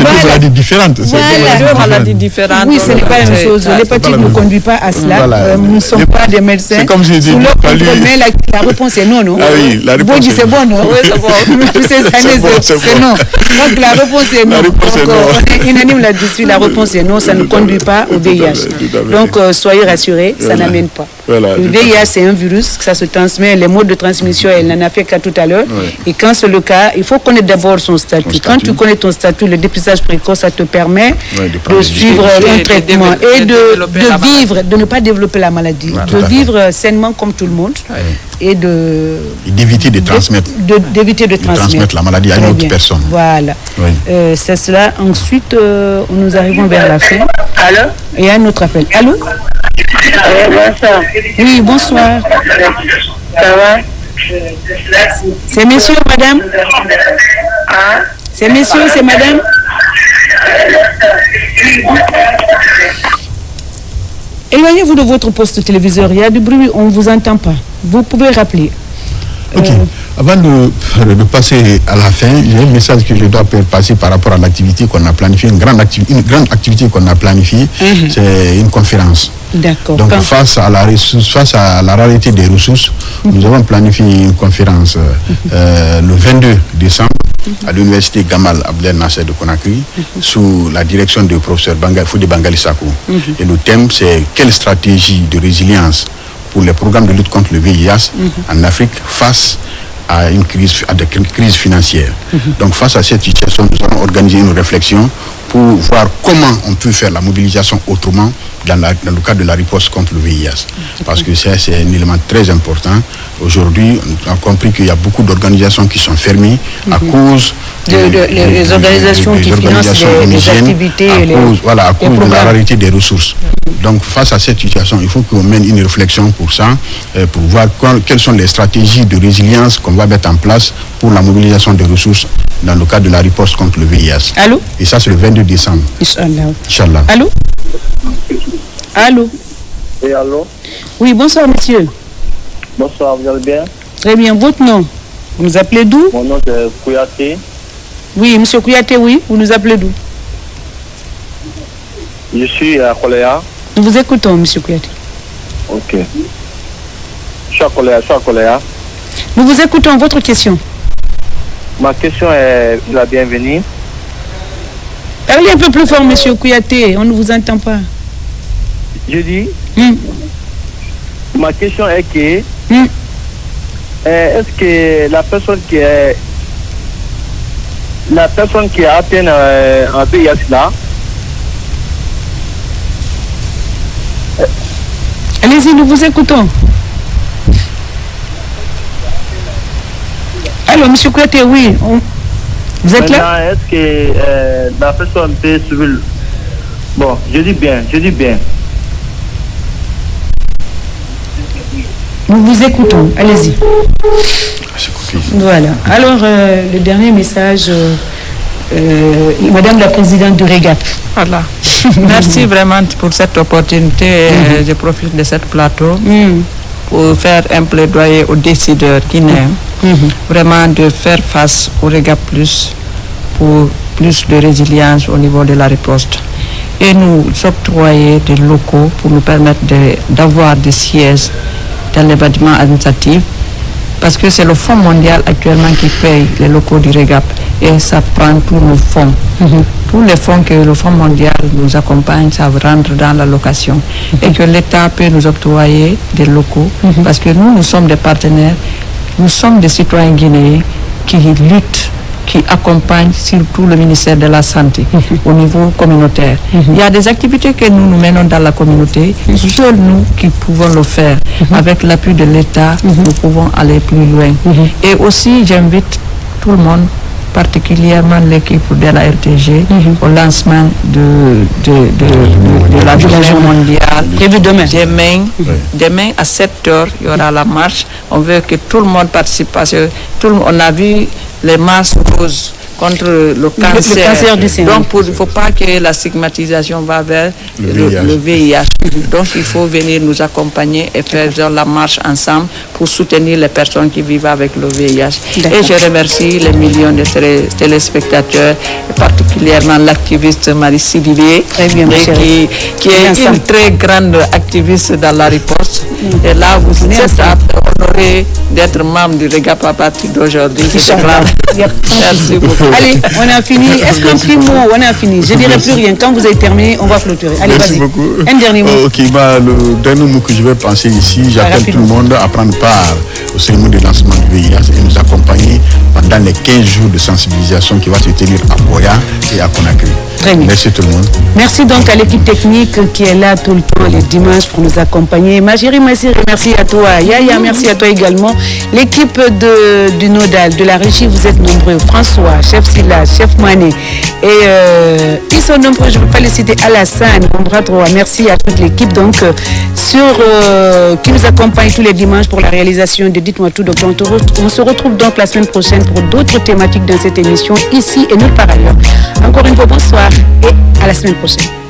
deux maladies différentes. Deux maladies différentes. Oui, ce n'est pas la même chose. L'hépatite ne conduit pas à cela. Nous ne sommes pas des médecins. C'est comme si sous leur contrôle, mais la réponse est non, non? Ah oui, la réponse est bon, non? Oui, c'est bon. Depuis ces années, c'est non. Donc la réponse est non. On est unanime là-dessus. La réponse est non. Ça ne conduit pas au VIH. Donc soyez rassurés, ça n'amène pas. Le VIH, c'est un virus, ça se transmet, les modes de transmission, elle n'en a fait qu'à tout à l'heure. Et quand c'est le cas, il faut connaître d'abord son statut. Quand tu connais ton statut, le dépistage précoce, ça te permet de suivre un traitement et de vivre, de ne pas développer la maladie, de vivre sainement comme tout le monde et d'éviter de transmettre. D'éviter de transmettre la maladie à une autre personne. Voilà. C'est cela. Ensuite, nous arrivons vers la fin. Allô? Il y a un autre appel. Allô? Bonsoir. Oui, bonsoir. Ça va? C'est monsieur, madame? C'est monsieur, c'est madame? Éloignez-vous de votre poste téléviseur. Il y a du bruit, on ne vous entend pas. Vous pouvez rappeler. Ok. Avant de passer à la fin, il y a un message que je dois passer par rapport à l'activité qu'on a planifiée, une grande activité qu'on a planifiée, c'est une conférence. D'accord. Donc face à la réalité des ressources, nous avons planifié une conférence le 22 décembre à l'université Gamal Abdel Nasser de Conakry sous la direction du professeur Foudé Bangali Sako. Et le thème, c'est quelle stratégie de résilience pour les programmes de lutte contre le VIH en Afrique face à une crise financière. Donc face à cette situation, nous allons organiser une réflexion pour voir comment on peut faire la mobilisation autrement dans le cadre de la riposte contre le VIH. Parce que c'est un élément très important. Aujourd'hui, on a compris qu'il y a beaucoup d'organisations qui sont fermées à cause les organisations qui financent les activités à cause de la rareté des ressources. Donc face à cette situation, il faut qu'on mène une réflexion pour ça, pour voir quelles sont les stratégies de résilience qu'on va mettre en place pour la mobilisation des ressources dans le cadre de la riposte contre le VIH. Allô? Et ça, c'est le 22 décembre. Inch'Allah. Allô? Allô? Oui, allô? Oui, bonsoir, monsieur. Bonsoir, vous allez bien? Très bien. Votre nom? Vous nous appelez d'où? Mon nom c'est Kouyaté. Oui, monsieur Kouyaté, oui. Vous nous appelez d'où? Je suis à Koléa. Nous vous écoutons, monsieur Kouyaté. Ok. Je suis à Koléa. Nous vous écoutons. Votre question? Ma question est la bienvenue. Parlez un peu plus fort, monsieur Kouyaté. On ne vous entend pas. Je dis, ma question est que, est-ce que la personne qui a atteint un VIH là, allez-y, nous vous écoutons. Allô, monsieur Kouyaté, oui. Vous êtes là? Est-ce que la personne peut suivre... Bon, je dis bien. Nous vous écoutons, allez-y. Voilà. Alors, le dernier message, Madame la Présidente du REGAP. Voilà. Merci vraiment pour cette opportunité. Je profite de ce plateau pour faire un plaidoyer aux décideurs guinéens. Vraiment de faire face au REGAP+, pour plus de résilience au niveau de la riposte. et nous octroyer des locaux pour nous permettre d'avoir des sièges dans les bâtiments administratifs, parce que c'est le Fonds mondial actuellement qui paye les locaux du REGAP et ça prend tous nos fonds. Tous les fonds que le Fonds mondial nous accompagne, ça rentre dans la location et que l'État peut nous octroyer des locaux parce que nous sommes des partenaires, nous sommes des citoyens guinéens qui luttent, qui accompagnent surtout le ministère de la Santé au niveau communautaire. Il y a des activités que nous menons dans la communauté, seuls nous qui pouvons le faire. Avec l'appui de l'État, nous pouvons aller plus loin. Et aussi, j'invite tout le monde, particulièrement l'équipe de la RTG, au lancement de la journée mondiale. Prévu demain. Demain à 7h, il y aura la marche. On veut que tout le monde participe parce que on a vu les marches roses contre le cancer du sein. Donc, il ne faut pas que la stigmatisation va vers le VIH. Donc, il faut venir nous accompagner et faire la marche ensemble pour soutenir les personnes qui vivent avec le VIH. Et je remercie les millions de téléspectateurs, et particulièrement l'activiste Marie Sidibié, qui est une très grande activiste dans la riposte. Et là, vous êtes honoré d'être membre du REGAP à partir d'aujourd'hui. Merci beaucoup. Allez, on a fini. Est-ce qu'un petit mot, on a fini? Je ne dirai plus rien. Quand vous avez terminé, on va clôturer. Allez, merci vas-y. beaucoup. Un dernier mot. Le dernier mot que je vais penser ici, j'appelle tout le monde à prendre part au cérémonie de lancement du VIH et nous accompagner pendant les 15 jours de sensibilisation qui va se tenir à Boya et à Conakry. Très bien. Merci tout le monde. Merci donc à l'équipe technique qui est là tout le temps les dimanches pour nous accompagner. Ma chérie Massiri, merci à toi. Yaya, merci à toi également. L'équipe du Nodal, de la régie, vous êtes nombreux. François, chef Silla, chef Mané. Et ils sont nombreux, je ne peux pas les citer. Alassane, Ombra 3. Merci à toute l'équipe donc qui nous accompagne tous les dimanches pour la réalisation de Dites-moi tout. Donc on se retrouve donc la semaine prochaine pour d'autres thématiques dans cette émission, ici et nulle part ailleurs. Encore une fois, bonsoir et à la semaine prochaine.